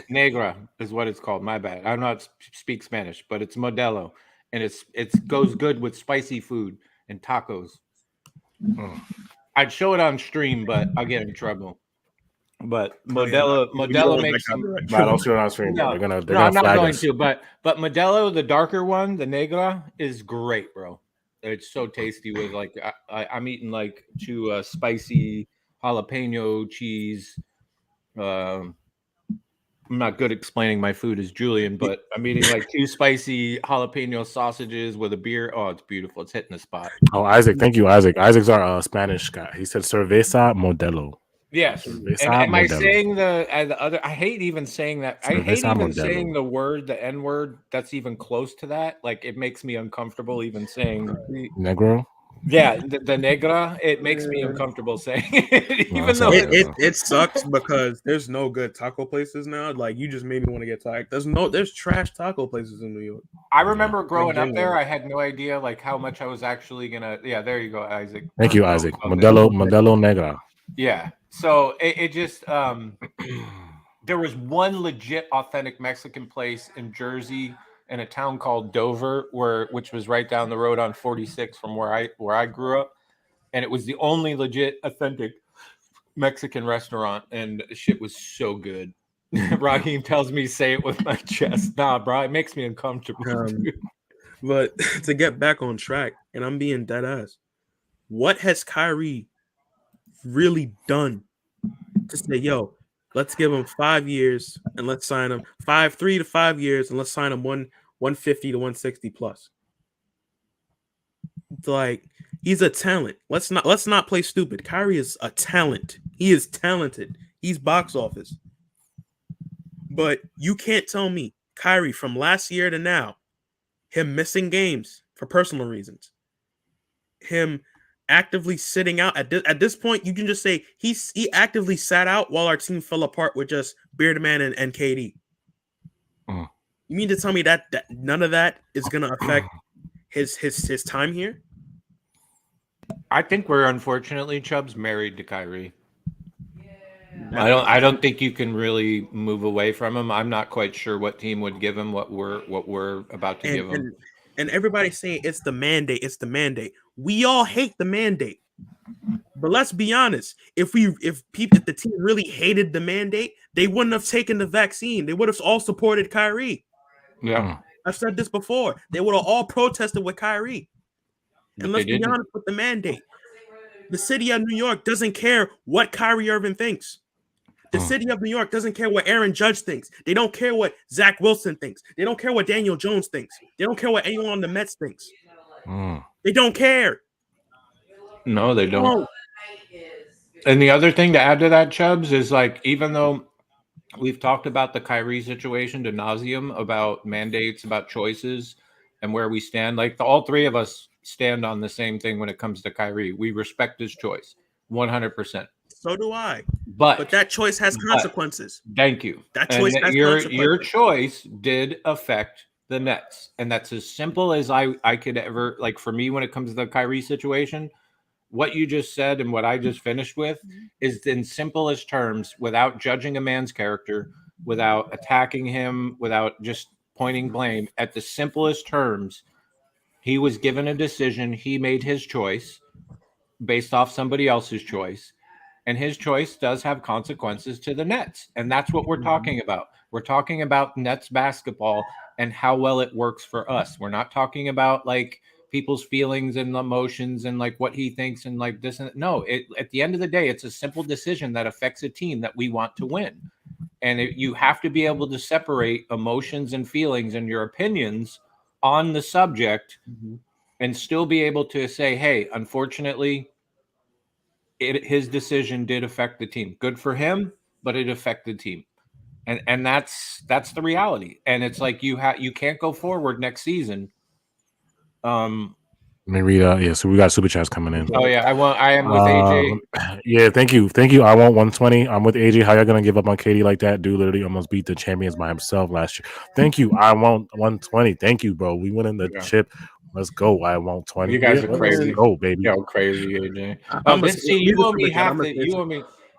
E: Negra is what it's called. My bad. I don't know how to speak Spanish, but it's Modelo, and it goes good with spicy food and tacos. I'd show it on stream, but I'll get in trouble. But Modelo makes some.
C: I don't show it on stream.
E: No,
C: they're
E: I'm
C: gonna
E: not going
C: us.
E: to. But Modelo, the darker one, the Negra, is great, bro. It's so tasty with like I'm eating like 2 spicy jalapeno cheese. I'm not good at explaining my food as Julian, but I'm eating like 2 spicy jalapeno sausages with a beer. Oh, it's beautiful. It's hitting the spot.
C: Oh, Isaac. Thank you, Isaac. Isaac's our Spanish guy. He said cerveza Modelo.
E: Yes. And am I saying the other? I hate even saying that. I hate even saying the word, the N word. That's even close to that. Like, it makes me uncomfortable even saying
C: Negro.
E: Yeah, the Negra. It makes me uncomfortable saying it, even though
D: it sucks because there's no good taco places now. Like, you just made me want to get tired. There's trash taco places in New York.
E: I remember growing up there. I had no idea like how much I was actually gonna. Yeah, there you go, Isaac.
C: Thank you, Isaac. Modelo Negra.
E: Yeah. So it just there was one legit authentic Mexican place in Jersey in a town called Dover, which was right down the road on 46 from where I grew up, and it was the only legit authentic Mexican restaurant, and shit was so good. Raheem tells me say it with my chest. Nah, bro, it makes me uncomfortable.
D: But to get back on track, and I'm being dead ass, what has Kyrie really done to say, yo, let's give him 5 years and let's sign him 3 to 5 years and let's sign him 150 to 160 plus? It's like, he's a talent. Let's not play stupid. Kyrie is a talent. He is talented. He's box office. But you can't tell me Kyrie from last year to now, him missing games for personal reasons, him actively sitting out at this point, you can just say he actively sat out while our team fell apart with just Beardman and KD. You mean to tell me that none of that is going to affect his time here?
E: I think we're unfortunately Chubb's married to Kyrie. I don't think you can really move away from him. I'm not quite sure what team would give him what we're about to give him.
D: And everybody's saying it's the mandate. It's the mandate. We all hate the mandate. But let's be honest. If the team really hated the mandate, they wouldn't have taken the vaccine. They would have all supported Kyrie.
E: Yeah.
D: I've said this before. They would have all protested with Kyrie. And let's be honest with the mandate. The city of New York doesn't care what Kyrie Irving thinks. The city of New York doesn't care what Aaron Judge thinks. They don't care what Zach Wilson thinks. They don't care what Daniel Jones thinks. They don't care what anyone on the Mets thinks. They don't care.
E: No, they don't. And the other thing to add to that, Chubbs, is like, even though we've talked about the Kyrie situation ad nauseum, about mandates, about choices, and where we stand, like all three of us stand on the same thing when it comes to Kyrie. We respect his choice 100%.
D: So do I.
E: But
D: that choice has consequences.
E: Thank you.
D: That choice has consequences.
E: Your choice did affect the Nets. And that's as simple as I could ever, like, for me, when it comes to the Kyrie situation, what you just said and what I just finished with is in simplest terms, without judging a man's character, without attacking him, without just pointing blame, at the simplest terms, he was given a decision. He made his choice based off somebody else's choice. And his choice does have consequences to the Nets. And that's what we're talking about. We're talking about Nets basketball and how well it works for us. We're not talking about like people's feelings and emotions and like what he thinks and like this and no. At the end of the day, it's a simple decision that affects a team that we want to win. And you have to be able to separate emotions and feelings and your opinions on the subject and still be able to say, hey, unfortunately, his decision did affect the team. Good for him, but it affected the team. And that's the reality. And it's like you can't go forward next season.
C: Let me read so we got super chats coming in.
E: Oh yeah, I am with AJ.
C: Yeah, thank you. I want 120. I'm with AJ. How y'all gonna give up on KD like that? Dude literally almost beat the champions by himself last year. Thank you. I want 120. Thank you, bro. We win in the chip. Let's go. I want 20.
E: You guys are crazy.
C: Let's go, baby.
E: Yo, crazy, AJ. You owe me half this.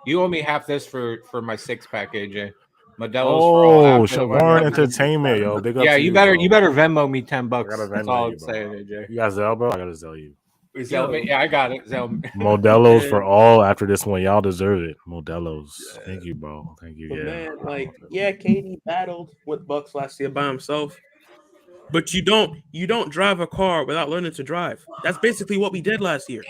E: You owe me half this for my 6-pack, AJ. Modelo's for all.
C: Warren Entertainment, yo. Big up to
E: you better Venmo me $10. That's all I'm saying, AJ.
C: You got Zelle, bro? I gotta Zelle you.
E: Yeah, I got it.
C: Modelo's for all after this one. Y'all deserve it. Modelo's. Thank you, bro. Thank you.
D: But man, KD battled with Bucks last year by himself. But you don't drive a car without learning to drive. That's basically what we did last year.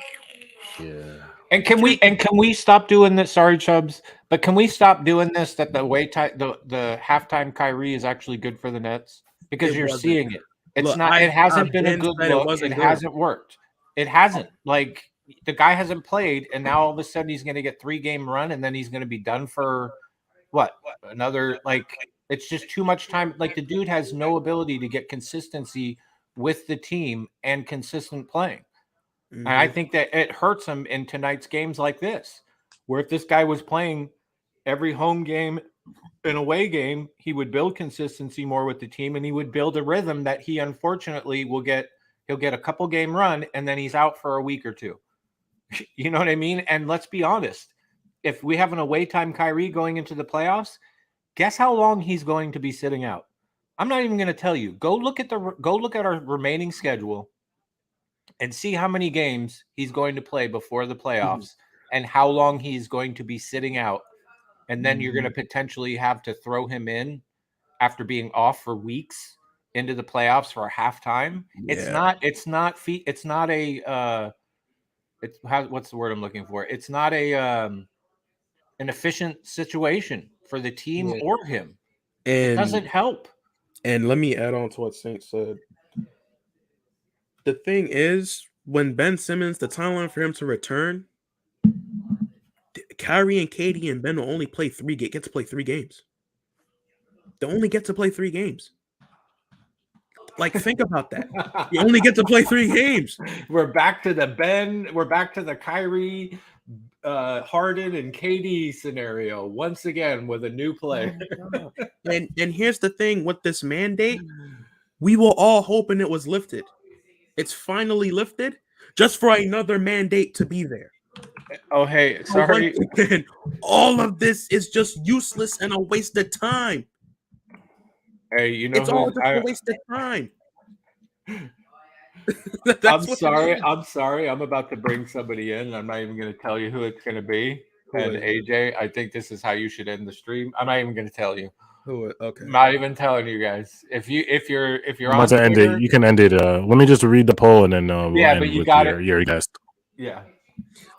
C: Yeah.
E: And can we stop doing this? Sorry, Chubbs, but can we stop doing this? That the halftime Kyrie is actually good for the Nets because you're seeing it. It's not. It hasn't been a good look. It hasn't worked. It hasn't. Like the guy hasn't played, and now all of a sudden he's going to get 3-game run, and then he's going to be done for what? Another like. It's just too much time. Like the dude has no ability to get consistency with the team and consistent playing. And I think that it hurts him in tonight's games like this, where if this guy was playing every home game and away game, he would build consistency more with the team and he would build a rhythm that he unfortunately he'll get a couple game run and then he's out for a week or two. You know what I mean? And let's be honest, if we have an away time Kyrie going into the playoffs, guess how long he's going to be sitting out? I'm not even going to tell you. Go look at our remaining schedule and see how many games he's going to play before the playoffs and how long he's going to be sitting out. And then you're going to potentially have to throw him in after being off for weeks into the playoffs for a halftime. Yeah. What's the word I'm looking for? It's not an efficient situation for the team or him. And it doesn't help.
D: And let me add on to what Saint said. The thing is, when Ben Simmons, the timeline for him to return, Kyrie and KD and Ben will only play get to play 3 games. They only get to play 3 games. Like, think about that. You only get to play 3 games.
E: We're back to the Ben. We're back to the Kyrie, Harden, and KD scenario once again with a new player.
D: And here's the thing with this mandate, we were all hoping it was lifted. It's finally lifted, just for another mandate to be there.
E: Oh, hey, sorry.
D: Again, all of this is just useless and a waste of time.
E: Hey, you know,
D: it's all just a waste of time.
E: I'm sorry. I'm about to bring somebody in. I'm not even going to tell you who it's going to be. And AJ, I think this is how you should end the stream. I'm not even going to tell you.
D: Who? Okay.
E: I'm not even telling you guys. If you're
C: on
E: Twitter,
C: end it, you can end it. Let me just read the poll and then we'll end
E: but you
C: with
E: got
C: your guest.
E: Yeah.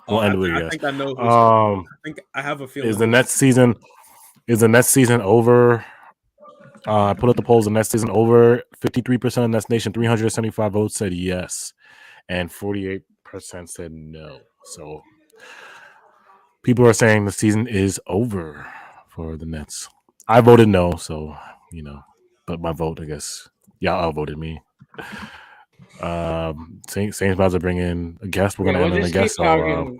C: We'll end with
D: I
C: yes.
D: think I know. I think I have a feeling.
C: Is the next season over? I put up the polls. The next season over. 53% of Nets Nation, 375 votes said yes, and 48% said no. So people are saying the season is over for the Nets. I voted no, so but my vote, I guess, y'all outvoted me. Saints about to bring in a guest. We're gonna end on a guest. So,
E: I'm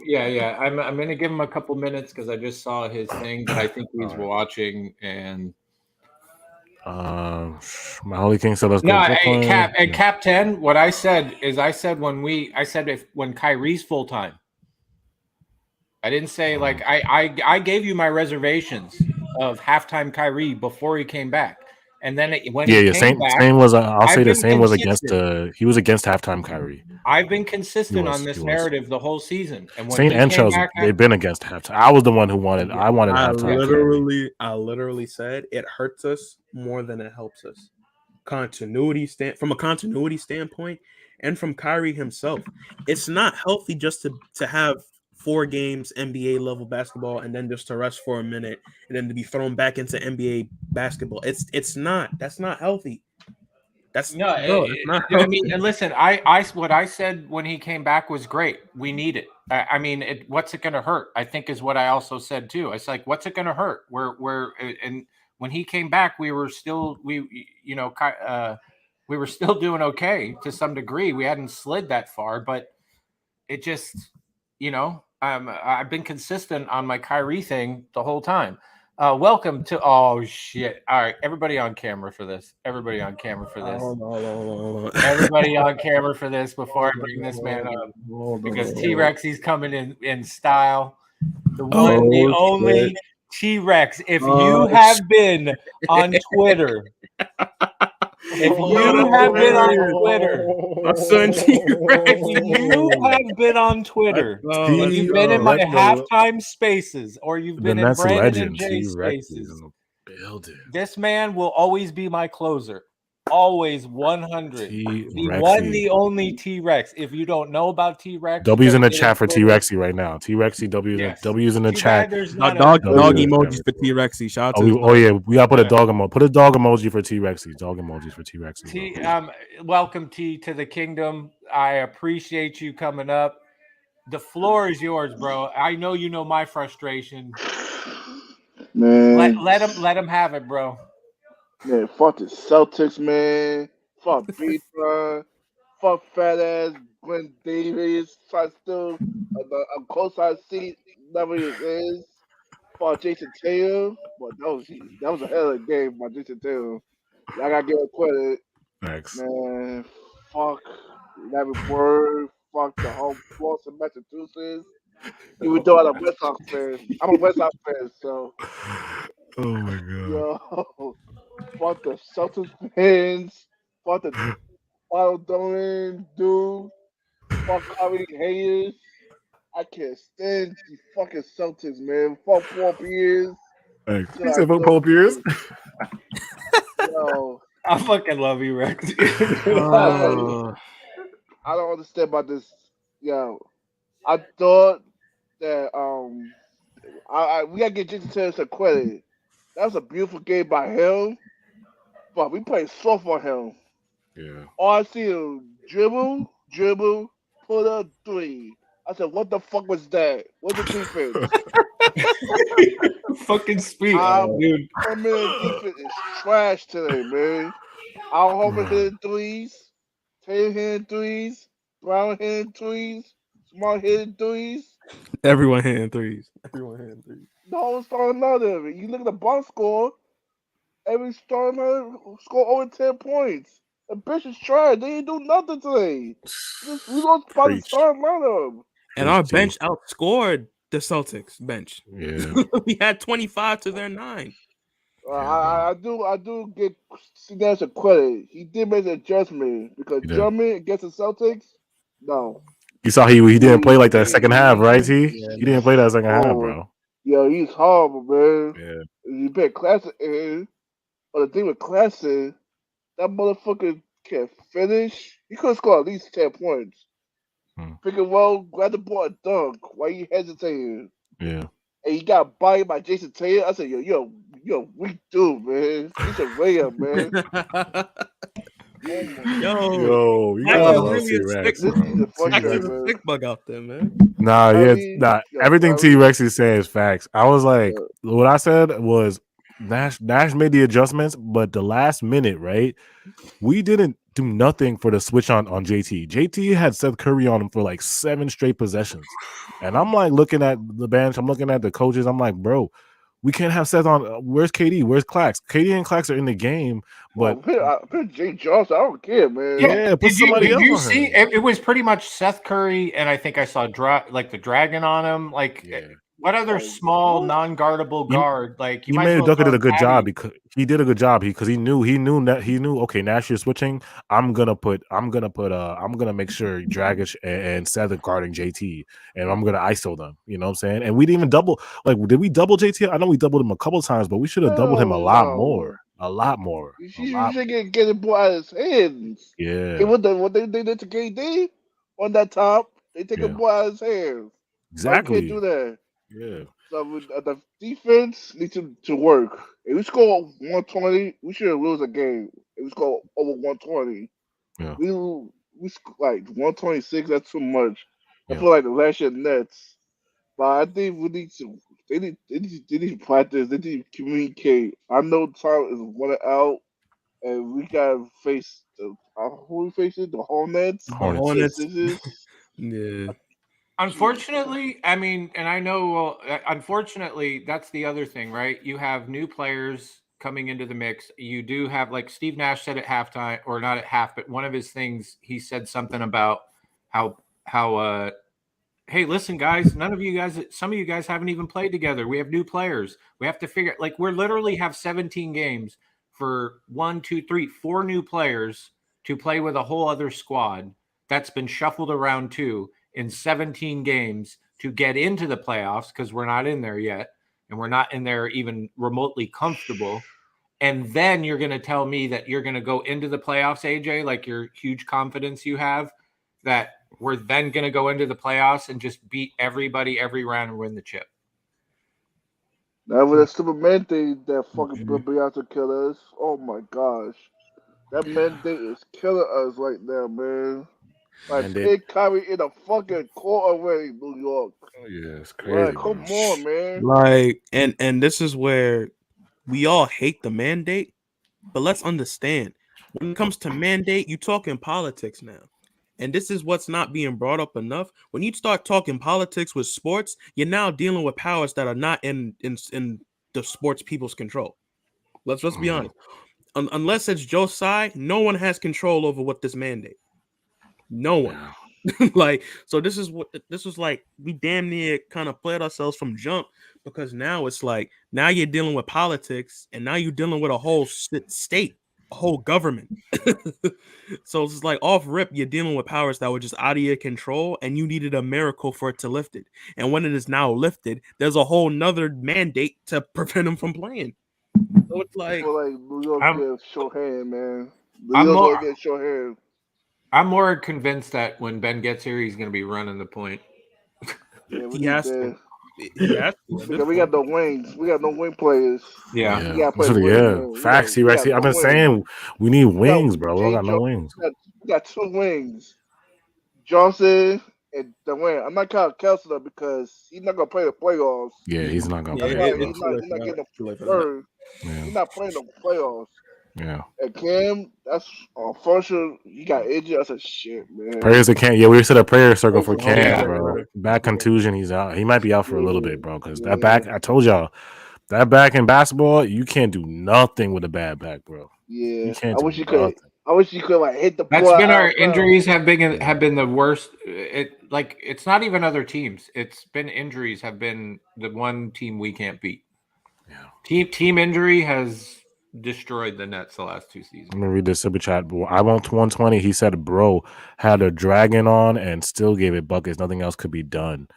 E: gonna give him a couple minutes because I just saw his thing, but I think he's watching. And
C: my Holy King said let's go.
E: Cap 10. What I said is when Kyrie's full time. I didn't say I gave you my reservations of halftime Kyrie before he came back. And then
C: same was. I'll say the same was against. He was against halftime Kyrie.
E: I've been consistent on this narrative the whole season. And
C: Saint and Chelsea, they've been against halftime. I was the one who wanted. I wanted halftime.
D: I literally said it hurts us more than it helps us. From a continuity standpoint, and from Kyrie himself, it's not healthy just to have 4 games NBA level basketball and then just to rest for a minute and then to be thrown back into NBA basketball. That's not healthy. It's not healthy.
E: I mean, and listen, what I said when he came back was great. We need it. I mean, what's it going to hurt? I think is what I also said too. It's like, what's it going to hurt? And when he came back, we were still doing okay to some degree. We hadn't slid that far, but it just, I've been consistent on my Kyrie thing the whole time. Welcome to all right, everybody on camera for this. Everybody on camera for this before I bring this man up, because T-Rex, he's coming in style. The one, the only T-Rex. If you have been on Twitter. If you have been on Twitter, you've been in my halftime spaces, or you've been in Brandon and Jay spaces. This man will always be my closer. Always 100. The one, the only T-Rex. If you don't know about T-Rex,
C: W's in the chat for T-Rexy right now. T-Rexy, W's in the chat.
D: Dog emojis for T-Rexy. Shout out
C: to we gotta put a dog emoji. Put a dog emoji for T-Rexy. Dog emojis for T-Rexy.
E: Welcome T to the kingdom. I appreciate you coming up. The floor is yours, bro. I know you know my frustration.
H: Man,
E: let him have it, bro.
H: Man, fuck the Celtics, man. Fuck Beatron. Fuck fat ass Glenn Davis. Try still a close side seat. Never is. Fuck Jason Tatum. But that was a hell of a game by Jason Tatum. I gotta give him credit.
C: Thanks.
H: Man, fuck Larry Bird. Fuck the whole Boston, Massachusetts. Even though I'm a West Sox fan. I'm a West Sox fan, so.
C: Oh my god.
H: Yo. Fuck the Celtics fans. Fuck the Final Dolan dude. Fuck Kyrie haters. I can't stand these fucking Celtics, man. Fuck Paul Pierce.
C: Thanks. You said fuck Paul Pierce?
H: Yo.
E: I fucking love you, Rex.
H: I don't understand about this. Yo. I thought that we gotta give Jason Tatum some credit. That was a beautiful game by him. But we played soft on him.
C: Yeah.
H: All I see is dribble, put a 3. I said, what the fuck was that? What's the defense?
E: Fucking speak,
H: dude. Defense is trash today, man. Al Horford hitting threes, Tatum hitting threes, Brown hitting threes, Smart hitting threes.
D: Everyone hitting threes.
H: No one's starting out of it. You look at the box score, every starter score over 10 points. The bitch is tried. They didn't do nothing today. We lost by the
C: Preach.
H: starting lineup.
D: And our bench outscored the Celtics bench.
C: Yeah.
D: We had 25 to their 9.
H: I do get Nash a credit. He did make an adjustment because Drummond against the Celtics, no.
C: You saw he didn't play like that second half, right? He didn't play that second half, bro.
H: Yeah, he's horrible, man.
C: Yeah.
H: You put Classic in, but the thing with Classic, that motherfucker can't finish. He could score at least 10 points. Pick and roll, grab the ball and dunk. Why you hesitating?
C: Yeah.
H: And he got bodied by Jason Taylor. I said, yo, weak dude, man. He's a way up, man.
D: Yo,
C: you gotta love
D: really
C: T-Rex,
H: This is a fun
D: Actually,
H: track,
D: a
H: man.
D: sick bug out there, man.
C: Everything T-Rex is saying is facts. I was like, what I said was Nash made the adjustments, but the last minute, right? We didn't do nothing for the switch on JT. JT had Seth Curry on him for like 7 straight possessions. And I'm like looking at the bench, I'm looking at the coaches, I'm like, bro, we can't have Seth on. Where's KD? Where's Clax? KD and Clax are in the game, but
H: put Jay Johnson. I don't care, man.
C: Yeah, put somebody else.
E: Did you see? It was pretty much Seth Curry, and I think I saw the dragon on him. What other small non-guardable guard? Like
C: he made Ducker did a good job because he did a good job because he knew okay, Nash, you're switching. I'm gonna make sure Dragic and Seth are guarding JT, and I'm gonna ISO them. You know what I'm saying? And we didn't even double. Like, did we double JT? I know we doubled him a couple times, but we should have doubled him a lot more. A lot more.
H: You should get the ball out of his hands.
C: Yeah.
H: What they did to KD on that top, they take a ball out of his hands.
C: Exactly.
H: You can't do that.
C: Yeah.
H: So the defense needs to work. If we score 120, we should lose a game. If we score over 120, we like 126. That's too much. I feel like the last year Nets. But I think we need to. They need to practice. They need to communicate. I know time is running out, and we gotta face who we facing? The Hornets.
D: Hornets. Yeah.
E: Unfortunately, I mean, and I know, unfortunately, that's the other thing, right? You have new players coming into the mix. You do have, like Steve Nash said at halftime, or not at half, but one of his things, he said something about how hey, listen, guys, some of you guys haven't even played together. We have new players. We have to figure, like, we're literally have 17 games for 4 new players to play with a whole other squad that's been shuffled around too. In 17 games to get into the playoffs, because we're not in there yet, and we're not in there even remotely comfortable. And then you're going to tell me that you're going to go into the playoffs, AJ, like your huge confidence you have, that we're then going to go into the playoffs and just beat everybody every round and win the chip.
H: That was a stupid mandate that fucking Beyonce killed us. Oh my gosh. That mandate is killing us right now, man. Like, hit Kyrie in the fucking court already, New York.
C: Oh yeah, it's crazy.
H: Like, come on, man.
D: Like, and this is where we all hate the mandate, but let's understand when it comes to mandate, you talking politics now, and this is what's not being brought up enough. When you start talking politics with sports, you're now dealing with powers that are not in the sports people's control. Let's be honest. Unless it's Joe Tsai, no one has control over what this mandate. No one. Like, so this was like we damn near kind of played ourselves from jump, because now it's like now you're dealing with politics, and now you're dealing with a whole state, a whole government. So it's like off rip, you're dealing with powers that were just out of your control, and you needed a miracle for it to lift it. And when it is now lifted, there's a whole nother mandate to prevent them from playing. So it's like,
H: New York gets short hand, man. New York gets short hand.
E: I'm more convinced that when Ben gets here, he's going to be running the point.
H: Yeah,
D: he has to.
H: We got no wings. We got no wing players.
E: Yeah.
C: Yeah. Facts. I've been saying we need wings, bro. We don't got no wings.
H: We got 2 wings. Johnson and Durant. I'm not counting Kelsey because he's not gonna play the playoffs.
C: Yeah, he's not gonna play.
H: He's not getting a third. He's not playing the playoffs.
C: Yeah.
H: And Cam, that's unfortunate. He got injured. I said, shit, man.
C: Prayers to Cam. Yeah, we said a prayer circle for Cam,
D: Yeah.
C: bro. Back contusion, he's out. He might be out for a little bit, bro. Because that back, I told y'all, that back in basketball, you can't do nothing with a bad back, bro.
H: Yeah,
C: You can't
H: I
C: do
H: wish he could.
C: nothing.
H: I wish he could like hit the
E: That's
H: ball
E: been our
H: out.
E: injuries have been the worst. It's not even other teams. It's been injuries have been the one team we can't beat. Yeah. Team injury has destroyed the Nets the last 2 seasons.
C: Let me read this super chat. I want 120. He said, bro, had a dragon on and still gave it buckets. Nothing else could be done.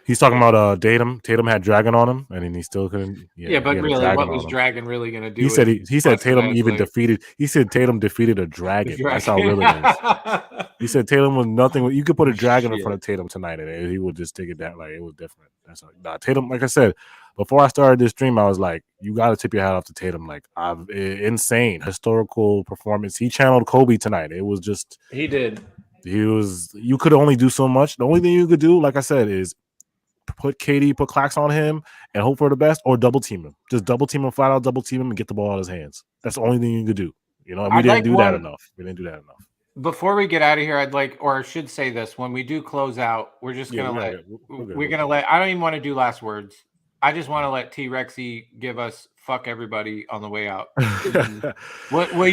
C: He's talking about Tatum. Tatum had dragon on him, and then he still couldn't.
E: Yeah, but really, what was Dragon really going to do?
C: He said Tatum even defeated. He said Tatum defeated a dragon. That's how real it is. He said Tatum was nothing. You could put a dragon in front of Tatum tonight, and he would just take it that like it was different. That's Tatum. Like I said before I started this stream, I was like, you got to tip your hat off to Tatum. Like, insane historical performance. He channeled Kobe tonight. It was just
E: he did.
C: You could only do so much. The only thing you could do, like I said, is put Clax on him and hope for the best, or double team him. Just double team him, flat out double team him, and get the ball out of his hands. That's the only thing you could do. You know, and we didn't do that enough.
E: Before we get out of here, I'd like, or I should say this: when we do close out, we're just gonna let. I don't even want to do last words. I just want to let T-Rexy give us fuck everybody on the way out. Will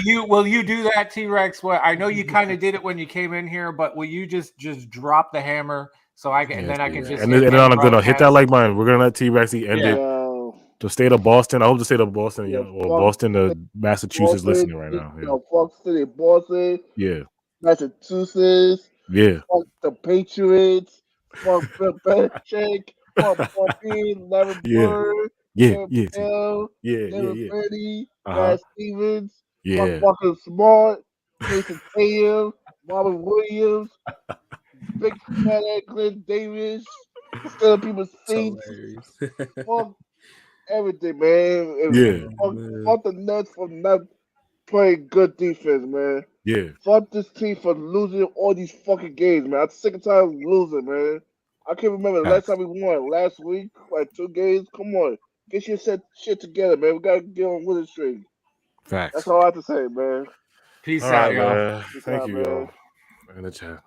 E: you do that, T-Rex? Well, I know you kind of did it when you came in here, but will you just drop the hammer so I can I can just
C: and then I'm gonna hit that like button. We're gonna let T-Rexy end it. The state of Boston. I hope the state of Boston, Boston to Massachusetts listening right now. Yeah.
H: Fuck City, Boston.
C: Yeah.
H: Massachusetts.
C: Yeah.
H: Fuck the Patriots. Fuck Bill Belichick. Fuck fucking Larry Bird. David Brady. Brad Stevens. Fuck fucking Smart. Jason Tatum. Marvin Williams. Big fat ass Glenn Davis. Stealing people's seats. Fuck everything, man. Fuck the Nets for not playing good defense, man.
C: Yeah.
H: Fuck this team for losing all these fucking games, man. I'm sick and tired of losing, man. I can't remember the last time we won. Last week, like 2 games. Come on. Get your shit together, man. We gotta get on winning streak.
C: Facts.
H: That's all I have to say, man.
E: Peace out, y'all.
C: Thank you, y'all. In the chat.